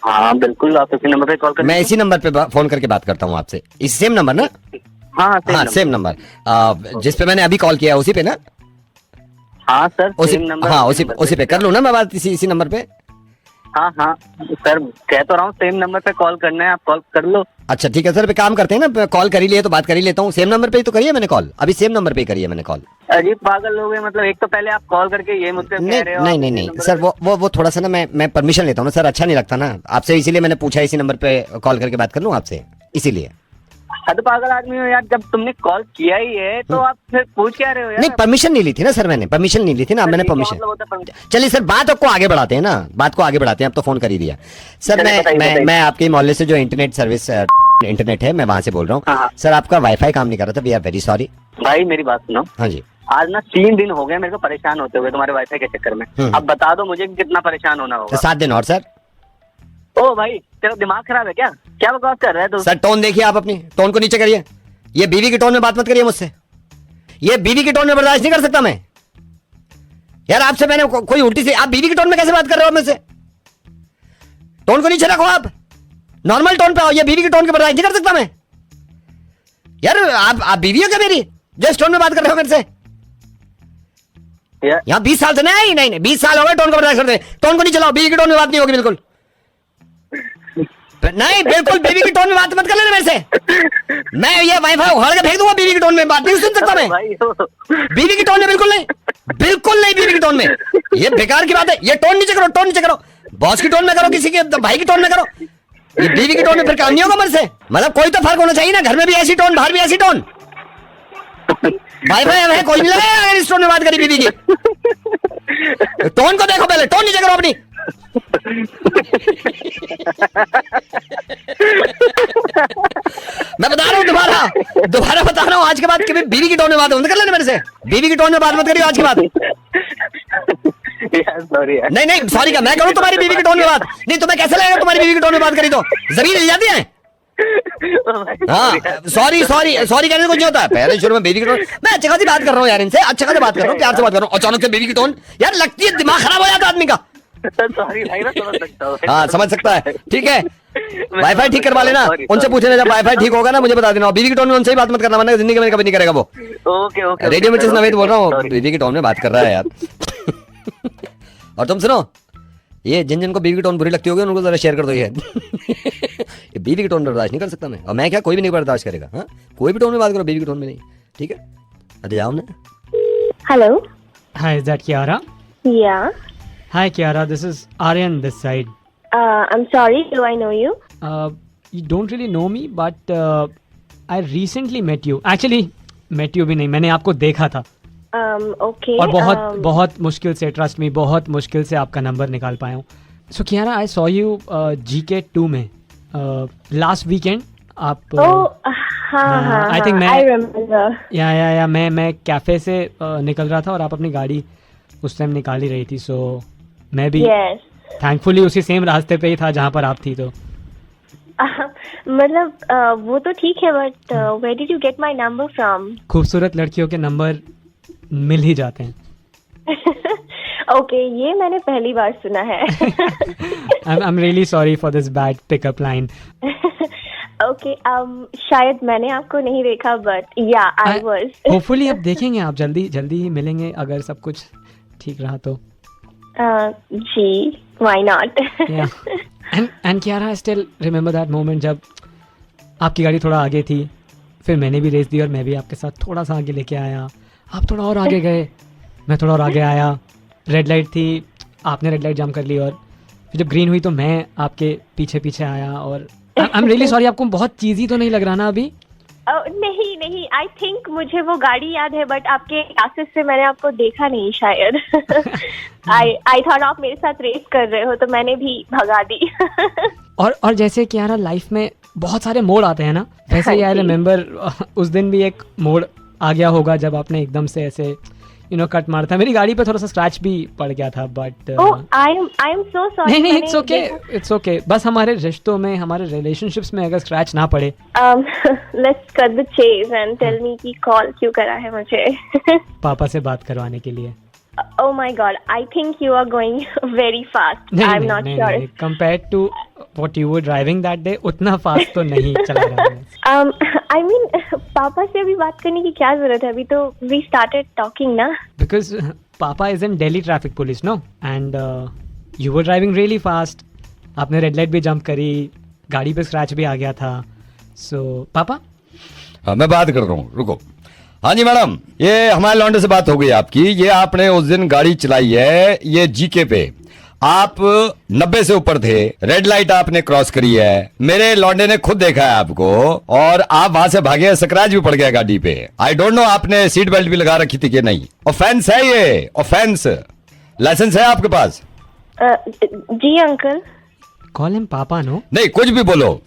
G: हाँ बिल्कुल, आप इसी नंबर पे कॉल कर.
E: मैं इसी नंबर पे फोन करके बात करता हूँ आपसे. इस सेम नंबर ना?
G: हाँ
E: सेम नंबर. जिस पे मैंने अभी कॉल किया उसी पे ना?
G: हाँ सर,
E: उसी,
G: सेम नंबर.
E: हाँ उसी पे कर लूँ ना मैं बात, इसी नंबर पे?
G: हाँ सर, कह तो रहा हूँ, सेम नंबर पे कॉल करना है, आप कॉल कर लो.
E: अच्छा ठीक है सर, पे काम करते हैं ना, कॉल कर ही लिए तो बात कर ही लेता हूँ. सेम नंबर पे ही तो करी है मैंने कॉल, अभी सेम नंबर पे ही करी है मैंने कॉल.
G: अजीब पागल हो गए, मतलब एक तो पहले आप कॉल करके ये मुझसे कह रहे हो.
E: नहीं सर, वो थोड़ा सा ना, मैं परमिशन लेता हूँ ना सर, अच्छा नहीं लगता ना आपसे, इसीलिए मैंने पूछा इसी नंबर पे कॉल करके बात कर लूँ आपसे, इसीलिए.
G: हद पागल आदमी हो यार, जब तुमने कॉल किया ही है तो आप फिर पूछ क्या रहे हो यार?
E: नहीं, परमिशन नहीं ली थी ना सर, मैंने परमिशन नहीं ली थी ना. मैंने परमिशन. चलिए सर, बात को आगे बढ़ाते हैं ना, बात को आगे बढ़ाते हैं. अब तो फोन कर ही दिया सर. मैं आपके मोहल्ले से जो इंटरनेट सर्विस इंटरनेट है, मैं वहां से बोल रहा हूँ सर. आपका वाईफाई काम नहीं कर रहा था, वी आर वेरी सॉरी.
G: भाई मेरी बात सुनो.
E: हाँ जी.
G: आज ना 3 दिन हो गए मेरे को परेशान होते हुए तुम्हारे वाईफाई के चक्कर में. अब बता दो मुझे कितना परेशान होना होगा.
E: 7 दिन और सर.
G: ओ भाई, तेरा दिमाग खराब है क्या? क्या बकवास कर रहा है तू?
E: सर टोन देखिए आप, अपनी टोन को नीचे करिए. ये बीवी की टोन में बात मत करिए मुझसे. ये बीवी की टोन में बर्दाश्त नहीं कर सकता मैं यार. आपसे मैंने कोई उल्टी सी, आप बीवी की टोन में कैसे बात कर रहे हो मुझसे? टोन को नीचे रखो आप, नॉर्मल टोन पे आओ. ये बीवी की टोन को बर्दाश्त नहीं कर सकता मैं यार. आप बीवी हो क्या मेरी, जो इस टोन में बात कर रहे हो मेरे से? यहाँ 20 साल से नहीं 20 साल हो गए टोन को बर्दाश्त करते. टोन को नहीं चलाओ, बीवी की टोन में बात नहीं होगी बिल्कुल नहीं. बिल्कुल बीवी की टोन में बात मत कर लेना मेरे से. मैं ये वाईफाई उखाड़ के फेंक दूंगा. बीवी की टोन में बात नहीं सुन सकता मैं. बीवी की टोन में बिल्कुल नहीं बीवी की टोन में. ये बेकार की बात है. ये टोन नीचे करो. बॉस की टोन में करो, किसी के भाई की टोन में करो. ये बीवी की टोन में फिर काम नहीं होगा मेरे से. मतलब कोई तो फर्क होना चाहिए ना, घर में भी ऐसी टोन, बाहर भी ऐसी टोन. वाईफाई है, कोई नहीं लगाया अगर इस टोन में बात करी बीवी की. टोन को देखो पहले, टोन नीचे करो अपनी. मैं बता रहा हूँ, दोबारा बता रहा हूँ, आज के बाद कभी बीवी की टोन में बात मत कर लेना मेरे से. बीवी की टोन में बात मत करिए आज के बाद. नहीं सॉरी क्या मैं करूँ तुम्हारी बीवी की टोन में बात? नहीं, तुम्हें कैसे लगेगा तुम्हारी बीवी की टोन में बात करी तो जमीन हिल जाती है. हाँ सॉरी कहने से कुछ नहीं होता. पहले शुरू में बीवी की टोन, मैं अच्छे खासी बात कर रहा हूँ यार इनसे, अच्छे खासे बात कर रहा हूँ, प्यार से बात कर रहा हूँ. अचानक से बीवी की टोन यार लगती है, दिमाग खराब हो जाता है आदमी का.
G: सॉरी भाई, मैं समझ सकता हूँ.
E: हाँ समझ सकता है, ठीक है. वाईफाई ठीक करवा लेना, उनसे पूछना जब वाईफाई ठीक होगा ना मुझे बता देना. बीवी की टोन में उनसे ही बात मत करना, वरना जिंदगी में कभी नहीं करेगा वो.
G: ओके.
E: रेडियो में जिस नवेद बोल रहा हूँ, बीवी की टोन में बात कर रहा है यार. और तुम सुनो, ये जिन को बीवी की टोन बुरी लगती होगी उनको जरा शेयर कर दो. ये बीवी की टोन बर्दाश्त नहीं कर सकता मैं, और मैं क्या, कोई भी नहीं बर्दाश्त करेगा. हाँ कोई भी टोन में बात करो, बीवी की टोन में नहीं, ठीक है? अरे जाओ ना.
J: Hello, hi, is that Kiara?
C: या
J: Hi Kiara, this is Aryan this side.
C: I'm sorry, do I know you?
J: You don't really know me, but I recently met you. Actually, met you भी नहीं, मैंने आपको देखा था.
C: Okay.
J: और बहुत मुश्किल से, ट्रस्ट मी, बहुत मुश्किल से आपका नंबर निकाल पाया हूँ. So Kiara, I saw you GK2 में लास्ट वीकेंड. आप
C: हाँ,
J: आई थिंक
C: I remember.
J: या मैं कैफे से निकल रहा था और आप अपनी गाड़ी उस टाइम निकाल ही रही थी. सो मैं भी थैंकफुली उसी सेम रास्ते पे ही था जहाँ पर आप थी. तो
C: मतलब वो तो ठीक है, but where did you get my number from?
J: खूबसूरत लड़कियों के नंबर मिल ही जाते हैं.
C: ओके, ये मैंने पहली बार सुना है.
J: I'm really sorry for this bad pickup line.
C: Okay, शायद मैंने आपको नहीं देखा, बट या आई वाज.
J: होपफुली अब देखेंगे, आप जल्दी ही मिलेंगे अगर सब कुछ ठीक रहा तो.
C: जी, why not.
J: And Kiara, I still remember that moment जब आपकी गाड़ी थोड़ा आगे थी, फिर मैंने भी रेस दी और मैं भी आपके साथ थोड़ा सा आगे लेके आया. आप थोड़ा और आगे गए, मैं थोड़ा और आगे आया. रेड लाइट थी, आपने रेड लाइट जाम कर ली और फिर जब ग्रीन हुई तो मैं आपके पीछे आया. और आई एम रियली सॉरी, आपको बहुत चीज़ी तो नहीं लग रहा ना अभी?
C: नहीं, आई थिंक मुझे वो गाड़ी याद है, बट आपके क्लासेस से मैंने आपको देखा नहीं शायद. आई थॉट आप मेरे साथ रेस कर रहे हो, तो मैंने भी भगा दी.
J: और जैसे कि यार लाइफ में बहुत सारे मोड़ आते हैं ना, वैसे ही आई रिमेम्बर उस दिन भी एक मोड़ आ गया होगा जब आपने एकदम से ऐसे कट मारा था. मेरी गाड़ी पे थोड़ा सा स्क्रैच भी पड़ गया था, but
C: I am so sorry.
J: नहीं, इट्स ओके. बस हमारे रिश्तों में, हमारे रिलेशनशिप्स में अगर स्क्रैच ना पड़े.
C: Let's cut the chase and tell me कि कॉल क्यों करा है मुझे.
J: पापा से बात करवाने के लिए.
C: Oh my God, I think you are going very fast. I'm not sure.
J: Compared to what you were driving that day, उतना फास्ट तो नहीं चला रहा हूँ.
C: I mean, पापा से अभी बात करने की क्या जरूरत है? अभी तो we started talking ना.
J: Because पापा is in Delhi traffic police, no? And you were driving really fast. आपने रेड लाइट भी जंप करी, गाड़ी पे स्क्रैच भी आ गया था. So पापा?
F: हाँ, मैं बात कर रहा हूँ, रुको. हाँ जी मैडम, ये हमारे लौंडे से बात हो गई आपकी. ये आपने उस दिन गाड़ी चलाई है, ये GK पे आप 90 से ऊपर थे, रेड लाइट आपने क्रॉस करी है, मेरे लौंडे ने खुद देखा है आपको, और आप वहां से भागे, स्क्रैच भी पड़ गया गाड़ी पे. आई डोंट नो आपने सीट बेल्ट भी लगा रखी थी कि नहीं. ऑफेंस है ये, ऑफेंस. लाइसेंस है आपके पास?
C: जी अंकल.
J: कॉल हिम पापा. नो
F: नहीं, कुछ भी बोलो.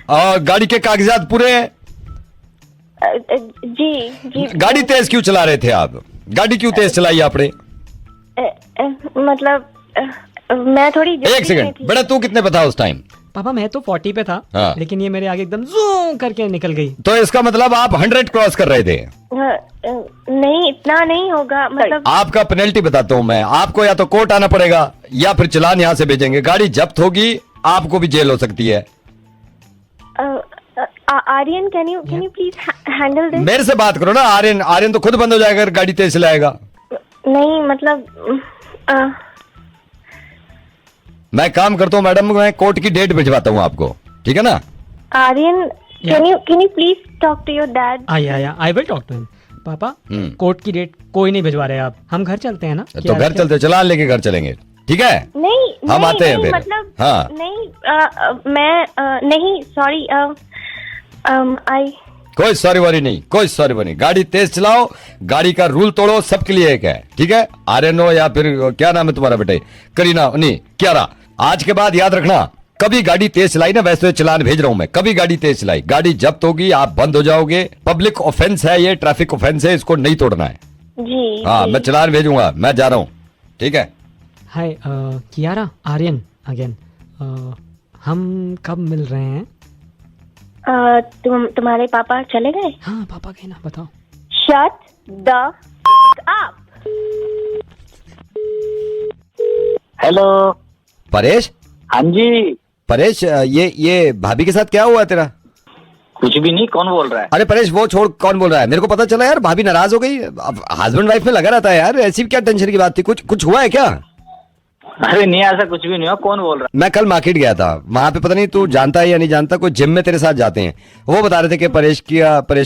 F: और गाड़ी के कागजात पूरे हैं?
C: जी.
F: गाड़ी तेज क्यों चला रहे थे आप? गाड़ी क्यों तेज चलाई आपने?
C: मतलब मैं थोड़ी.
F: एक सेकंड बेटा, तू कितने पे था उस टाइम?
J: पापा मैं तो 40 पे था.
F: हाँ.
J: लेकिन ये मेरे आगे एकदम जूम करके निकल गई.
F: तो इसका मतलब आप 100 क्रॉस कर रहे थे?
C: नहीं, इतना नहीं होगा. मतलब
F: आपका पेनल्टी बताता हूँ मैं आपको. या तो कोर्ट आना पड़ेगा या फिर चालान यहाँ से भेजेंगे. गाड़ी जब्त होगी, आपको भी जेल हो सकती है.
C: Aryan, can you please handle this?
F: मेरे से बात करो ना. आर्यन तो खुद बंद हो जाएगा अगर गाड़ी तेज चलाएगा.
C: नहीं मतलब
F: मैं काम करता हूँ मैडम, मैं कोर्ट की डेट भिजवाता हूँ आपको, ठीक है ना?
C: Aryan, can you please talk to your dad?
J: I will talk to him. पापा, कोर्ट की डेट कोई नहीं भिजवा रहे आप. हम घर चलते हैं ना.
F: तो घर चलते, चलान लेके घर चलेंगे, ठीक है?
C: नहीं,
F: हम आते हैं फिर.
C: मतलब
F: हाँ.
C: नहीं, मैं नहीं, सॉरी.
F: कोई सॉरी वॉरी नहीं, कोई सॉरी वॉरी नहीं. गाड़ी तेज चलाओ, गाड़ी का रूल तोड़ो, सबके लिए एक है, ठीक है? आर्यन हो या फिर क्या नाम है तुम्हारा बेटे? करीना, नहीं कियारा. आज के बाद याद रखना, कभी गाड़ी तेज चलाई ना, वैसे चलान भेज रहा हूं मैं, कभी गाड़ी तेज चलाई, गाड़ी जब्त होगी, आप बंद हो जाओगे. पब्लिक ऑफेंस है ये, ट्रैफिक ऑफेंस है, इसको नहीं तोड़ना है.
C: जी.
F: हाँ, मैं चलान भेजूंगा, मैं जा रहा हूँ, ठीक है?
J: हाय कियारा, आर्यन अगेन. हम कब मिल रहे हैं?
C: तुम्हारे पापा चले गए?
J: हाँ, पापा गए ना. बताओ.
C: Shut the up.
K: Hello
F: Paresh.
K: हाँ जी
F: परेश, ये भाभी के साथ क्या हुआ तेरा?
K: कुछ भी नहीं. कौन बोल रहा है?
F: अरे परेश, वो छोड़, कौन बोल रहा है? मेरे को पता चला यार, भाभी नाराज हो गई. अब हस्बैंड वाइफ में लगा रहता है यार, ऐसी क्या टेंशन की बात थी? कुछ हुआ है क्या?
K: अरे नहीं, ऐसा कुछ भी नहीं हुआ. कौन बोल रहा है?
F: मैं कल मार्केट गया था, वहां पे पता नहीं तू जानता है या नहीं जानता, कोई जिम में तेरे साथ जाते हैं, वो बता रहे थे कि परेश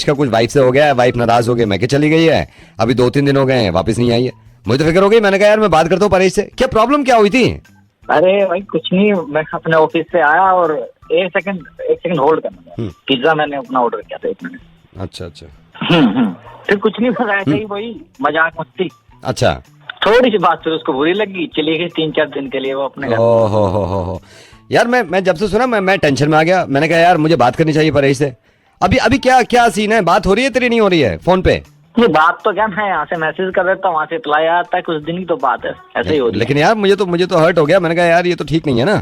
F: का कुछ वाइफ से हो गया है, वाइफ नाराज हो गई. मैं चली गई है, अभी 2-3 दिन हो गए हैं, वापस नहीं आई है. मुझे तो फिक्र हो गई. मैंने कहा यार मैं बात करता हूँ परेश से, क्या प्रॉब्लम क्या हुई थी?
K: अरे भाई कुछ नहीं, मैं अपने ऑफिस से आया और एक सेकंड होल्ड करना। पिज्जा मैंने अपना ऑर्डर किया था, 1 मिनट।
D: अच्छा अच्छा।
K: फिर कुछ नहीं, बस ऐसे ही वही मजाक मस्ती।
D: अच्छा।
K: थोड़ी सी बात फिर उसको बुरी लगी, चली गई 3-4 दिन के लिए वो अपने घर।
D: हो यार, मैं जब से सुना मैं टेंशन में आ गया। मैंने कहा यार मुझे बात करनी चाहिए परेश से। अभी क्या सीन है? बात हो रही है तेरी, नहीं हो रही है फोन पे?
K: ये बात तो क्या, मैं यहाँ से मैसेज कर देता हूँ, वहाँ से रिप्लाई आता है, कुछ दिन की तो बात है, ऐसे ही हो रही है।
D: लेकिन यार मुझे तो हर्ट हो गया। मैंने कहा यार ये तो ठीक नहीं है ना।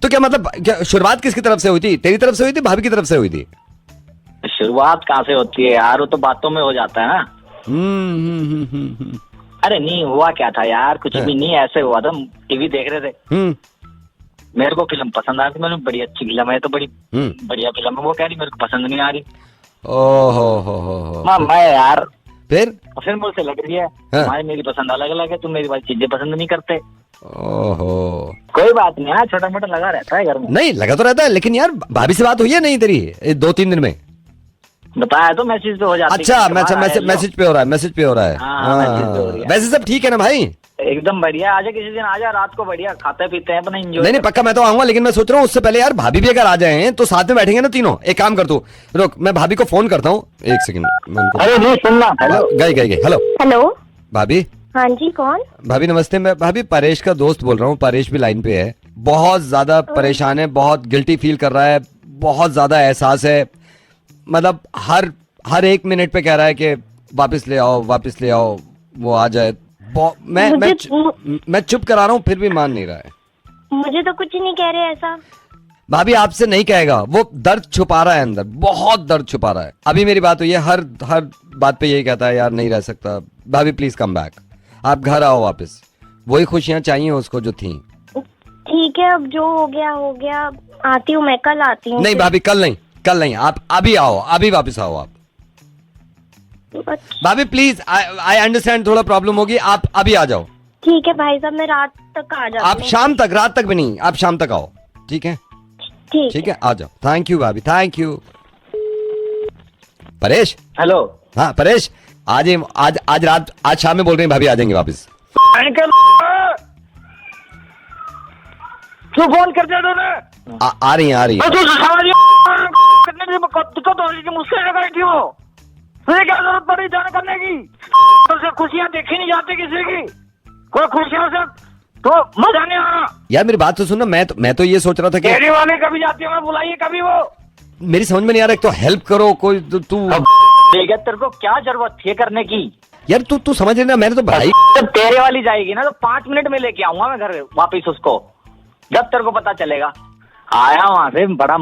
D: तो क्या मतलब, क्या शुरुआत किसकी तरफ से हुई थी? तेरी तरफ से हुई थी, भाभी की तरफ से हुई थी?
K: शुरुआत कहाँ से होती है यार, वो तो बातों में हो जाता है ना। अरे नहीं, हुआ क्या था यार, कुछ भी नहीं, ऐसे हुआ था, टीवी देख रहे थे, मेरे को फिल्म पसंद आ रही, मैंने बड़ी अच्छी फिल्म है, तो बड़ी बढ़िया फिल्म है, वो कह रही मेरे को पसंद नहीं आ रही। मैं यार फिर मुझसे लग रही है, तुम्हारी मेरी पसंद अलग अलग है, तुम मेरी बात चीजें पसंद नहीं करते। कोई बात नहीं यार, छोटा मोटा लगा रहता है घर में।
D: नहीं लगा तो रहता है, लेकिन यार भाभी से बात हुई है नहीं तेरी 2-3 दिन में?
K: बताया तो मैसेज पे हो जाता है।
D: अच्छा, मैसेज पे हो रहा है। वैसे सब ठीक है ना भाई?
K: एकदम बढ़िया। आजा किसी दिन, आजा रात को, बढ़िया खाते पीते हैं अपना, एंजॉय।
D: नहीं पक्का मैं तो आऊंगा, लेकिन मैं सोच रहा हूँ उससे पहले यार भाभी भी अगर आ जाए तो साथ में बैठेंगे ना तीनों। एक काम कर, तू रुक, मैं भाभी को फोन करता हूँ, 1 सेकंड।
K: अरे नहीं सुनना,
D: गई।
C: हेलो
D: भाभी।
C: हाँ जी, कौन?
D: भाभी नमस्ते, मैं भाभी परेश का दोस्त बोल रहा हूँ। परेश भी लाइन पे है, बहुत ज्यादा परेशान है, बहुत गिल्टी फील कर रहा है, बहुत ज्यादा एहसास है, मतलब हर 1 मिनट पे कह रहा है कि वापस ले आओ, वो आ जाए। मैं चुप करा रहा हूँ फिर भी मान नहीं रहा है।
C: मुझे तो कुछ नहीं कह रहे ऐसा।
D: भाभी आपसे नहीं कहेगा, वो दर्द छुपा रहा है अंदर, बहुत दर्द छुपा रहा है। अभी मेरी बात हुई है, हर बात पे यही कहता है यार नहीं रह सकता। भाभी प्लीज कम बैक, आप घर आओ वापस, वही खुशियां चाहिए उसको जो थी।
C: ठीक है, अब जो हो गया, आती हूँ मैं, कल आती हूँ।
D: नहीं भाभी कल नहीं, आप अभी आओ, अभी वापस आओ आप। भाभी प्लीज, आई अंडरस्टैंड थोड़ा प्रॉब्लम होगी, आप अभी आ जाओ।
C: ठीक है भाई साहब, मैं रात तक आ जाऊँ।
D: आप शाम तक, रात तक भी नहीं, आप शाम तक आओ, ठीक है? ठीक है, आ जाओ। थैंक यू भाभी, थैंक यू। परेश।
K: हेलो।
D: हाँ परेश, आज शाम में बोल रहे हैं भाभी आ जाएंगे वापस।
K: क्यों फोन कर दिया तूने?
D: आ रही है।
K: दिक्कत हो रही थी मुझसे, तुझे क्या जरूरत पड़ी जाने करने की? तुझसे खुशियाँ देखी नहीं जाती किसी की, कोई खुशियों से तो मजा नहीं आ रहा।
D: यार मेरी बात तो सुनना, मैं तो ये सोच रहा था कि
K: तेरी वाले कभी जाती है, बुलाइए कभी, वो
D: मेरी समझ में नहीं आ रहा। एक तो हेल्प करो कोई, तू
K: तेरे को क्या जरूरत थी करने की?
D: यार तू समझ रही ना, मैंने तो भाई
K: जब तेरे वाली जाएगी ना तो 5 मिनट में लेके आऊंगा मैं घर वापिस उसको, जब तेरे को पता चलेगा। आया वहां से बड़ा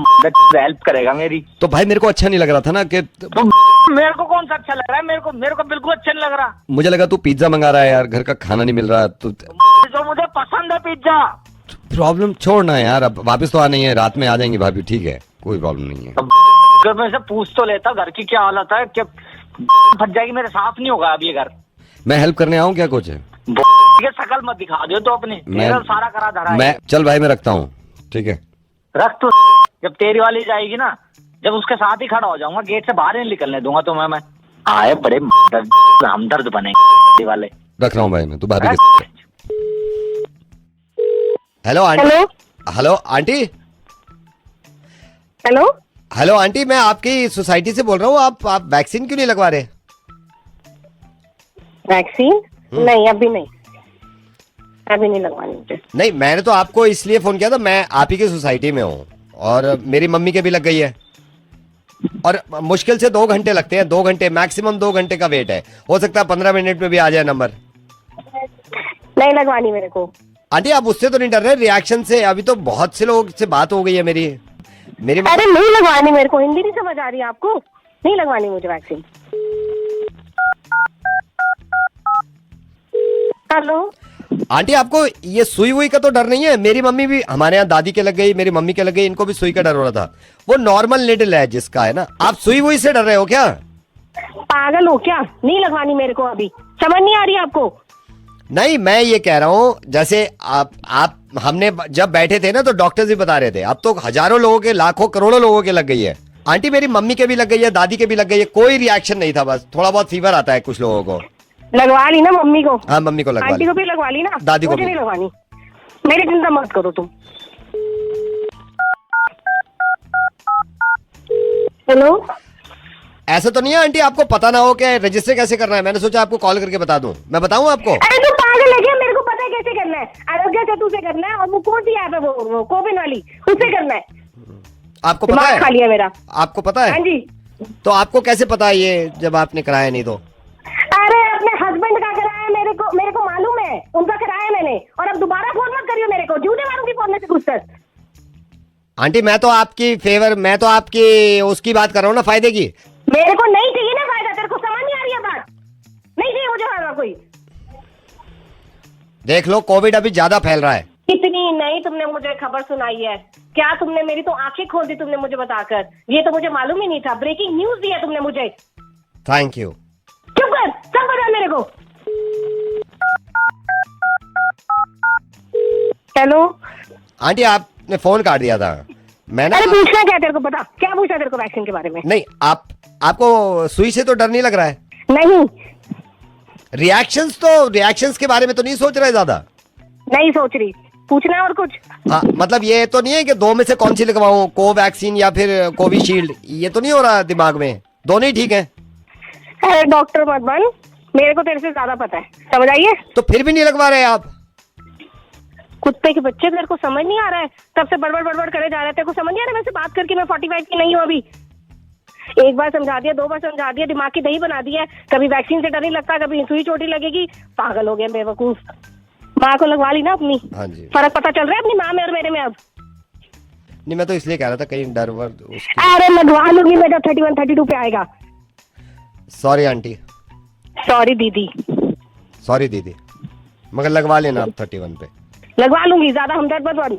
K: हेल्प करेगा मेरी।
D: तो भाई मेरे को अच्छा नहीं लग रहा था ना कि
K: तो मेरे को कौन सा अच्छा लग रहा है? मेरे को बिल्कुल अच्छा नहीं लग रहा।
D: मुझे लगा तू पिज्जा मंगा रहा है यार, घर का खाना नहीं मिल रहा। तो
K: मुझे पसंद है पिज्जा।
D: प्रॉब्लम छोड़ना है यार, अब वापस तो आना ही है, रात में आ जाएंगे भाभी, ठीक है, कोई प्रॉब्लम नहीं है।
K: तो मैं से पूछ तो लेता घर की क्या हालत है, क्या फट जाएगी, मेरे साथ नहीं होगा अब ये घर।
D: मैं हेल्प करने आऊँ क्या? कुछ
K: शकल मत दिखा दो तो अपनी, सारा करा धरा।
D: मैं चल भाई मैं रखता हूँ, ठीक है?
K: रख तो, जब तेरी वाली जाएगी ना, जब उसके साथ ही खड़ा हो जाऊंगा, गेट से बाहर नहीं निकलने दूंगा तो मैं आए बड़े हमदर्द बनेंगे वाले।
D: रख रहा हूँ भाई मैं, तू भाभी के। Hello aunty. हेलो आंटी, मैं आपकी सोसाइटी से बोल रहा हूँ, आप वैक्सीन क्यों नहीं लगवा रहे?
C: वैक्सीन? नहीं, अभी नहीं लगवानी मुझे।
D: नहीं, मैंने तो आपको इसलिए फोन किया था, मैं आप ही की सोसाइटी में हूँ और मेरी मम्मी के भी लग गई है, और मुश्किल से 2 घंटे लगते हैं, 2 घंटे मैक्सिमम, 2 घंटे का वेट है, हो सकता है 15 मिनट में भी आ जाए नंबर।
C: नहीं लगवानी मेरे को।
D: आंटी आप उससे तो नहीं डर रहे, रिएक्शन से? अभी तो बहुत से लोग से बात हो गई है मेरी।
C: अरे नहीं लगवानी मेरे को, हिंदी नहीं समझ आ रही है आपको? नहीं लगवानी मुझे वैक्सीन। हेलो
D: आंटी, आपको ये सुई वुई का तो डर नहीं है? मेरी मम्मी भी, हमारे यहाँ दादी के लग गई, मेरी मम्मी के लग गई, इनको भी सुई का डर हो रहा था। वो नॉर्मल निडल है जिसका है ना, आप सुई वुई से डर रहे हो क्या?
C: पागल हो क्या? नहीं लगवानी मेरे को, अभी समझ नहीं आ रही आपको?
D: नहीं, मैं ये कह रहा हूँ, जैसे आप हमने जब बैठे थे ना तो डॉक्टर्स भी बता रहे थे, अब तो हजारों लोगों के, लाखों करोड़ों लोगों के लग गई है। आंटी मेरी मम्मी के भी लग गई है, दादी के भी लग गई है, कोई रिएक्शन नहीं था, बस थोड़ा बहुत फीवर आता है कुछ लोगों को।
C: लगवा ली ना मम्मी को?
D: हाँ मम्मी को लगवा ली।
C: आंटी को भी लगवा ली ना?
D: दादी को
C: नहीं लगवानी। मेरी चिंता मत करो तुम। हेलो,
L: ऐसा तो नहीं है आंटी आपको पता ना हो कि रजिस्टर कैसे करना है? मैंने सोचा आपको कॉल करके बता दूं। मैं बताऊं आपको?
C: अरे तू पागल है क्या? मेरे को पता है कैसे करना है। आरोग्य सेतु से करना है, और वो कौन सी ऐप है वो कोविन वाली, उससे करना है।
L: आपको पता है?
C: खा लिया मेरा।
L: आपको पता है?
C: हाँ जी।
L: तो आपको कैसे पता है ये जब आपने कराया नहीं तो?
C: अरे अपने हस्बैंड का कराया, मेरे को मालूम है, उनका कराया मैंने। और अब दोबारा फोन मत करियो मेरे को, झूठे मारूंगी फोन में से कुछ तक।
L: आंटी मैं तो आपकी उसकी बात कर रहा हूँ ना, फायदे की।
C: मेरे को नहीं चाहिए ना फायदा, तेरे को समझ नहीं आ रही है बात? नहीं चाहिए मुझे फायदा कोई।
L: देख लो कोविड अभी ज्यादा फैल रहा है।
C: इतनी नहीं तुमने मुझे खबर सुनाई है क्या? तुमने मेरी तो आंखें खोल दी तुमने मुझे बताकर। ये तो मुझे मालूम ही नहीं था। ब्रेकिंग न्यूज दिया तुमने मुझे।
L: Thank you.
C: चुप कर, सब बता मेरे को। हेलो
L: आंटी आपने फोन काट दिया था। मैंने
C: अरे पूछना क्या तेरे को, पता क्या पूछना तेरे को वैक्सीन के बारे में?
L: नहीं, आपको सुई से तो डर नहीं लग रहा है?
C: नहीं।
L: रिएक्शंस के बारे में तो नहीं सोच रहे ज्यादा?
C: नहीं सोच रही। पूछना है और कुछ?
L: हाँ, मतलब ये तो नहीं है कि दो में से कौन सी लगवाऊं, कोवैक्सीन या फिर कोविशील्ड? ये तो नहीं हो रहा दिमाग में? दोनों ही ठीक है।
C: अरे डॉक्टर मत बन, मेरे को तेरे से ज्यादा पता है, समझ आइए?
L: तो फिर भी नहीं लगवा रहे आप?
C: कुत्ते के बच्चे, तेरे को समझ नहीं आ रहा है? तब से बड़बड़ करे जा रहे हैं, तेरे को समझ नहीं आ रहा है? वैसे बात करके मैं 45 की नहीं हूँ अभी। एक बार समझा दिया, 2 बार समझा दिया, दिमाग की दही बना दिया है। कभी वैक्सीन से डर नहीं लगता, कभी सुई चोटी लगेगी। पागल हो गए बेवकूफ। माँ को लगवा ली ना अपनी।
L: हाँ जी।
C: फर्क पता चल रहा है अपनी माँ में और मेरे में अब?
L: नहीं, मैं तो इसलिए कह रहा था कहीं डर वर।
C: अरे लगवा लूंगी मैं जब 31, 32 पे आएगा।
L: Sorry aunty.
C: सॉरी दीदी।
L: सॉरी दीदी, मगर लगवा लेना आप 31 पे।
C: लगवा लूंगी, ज्यादा हमदर्द मत बन।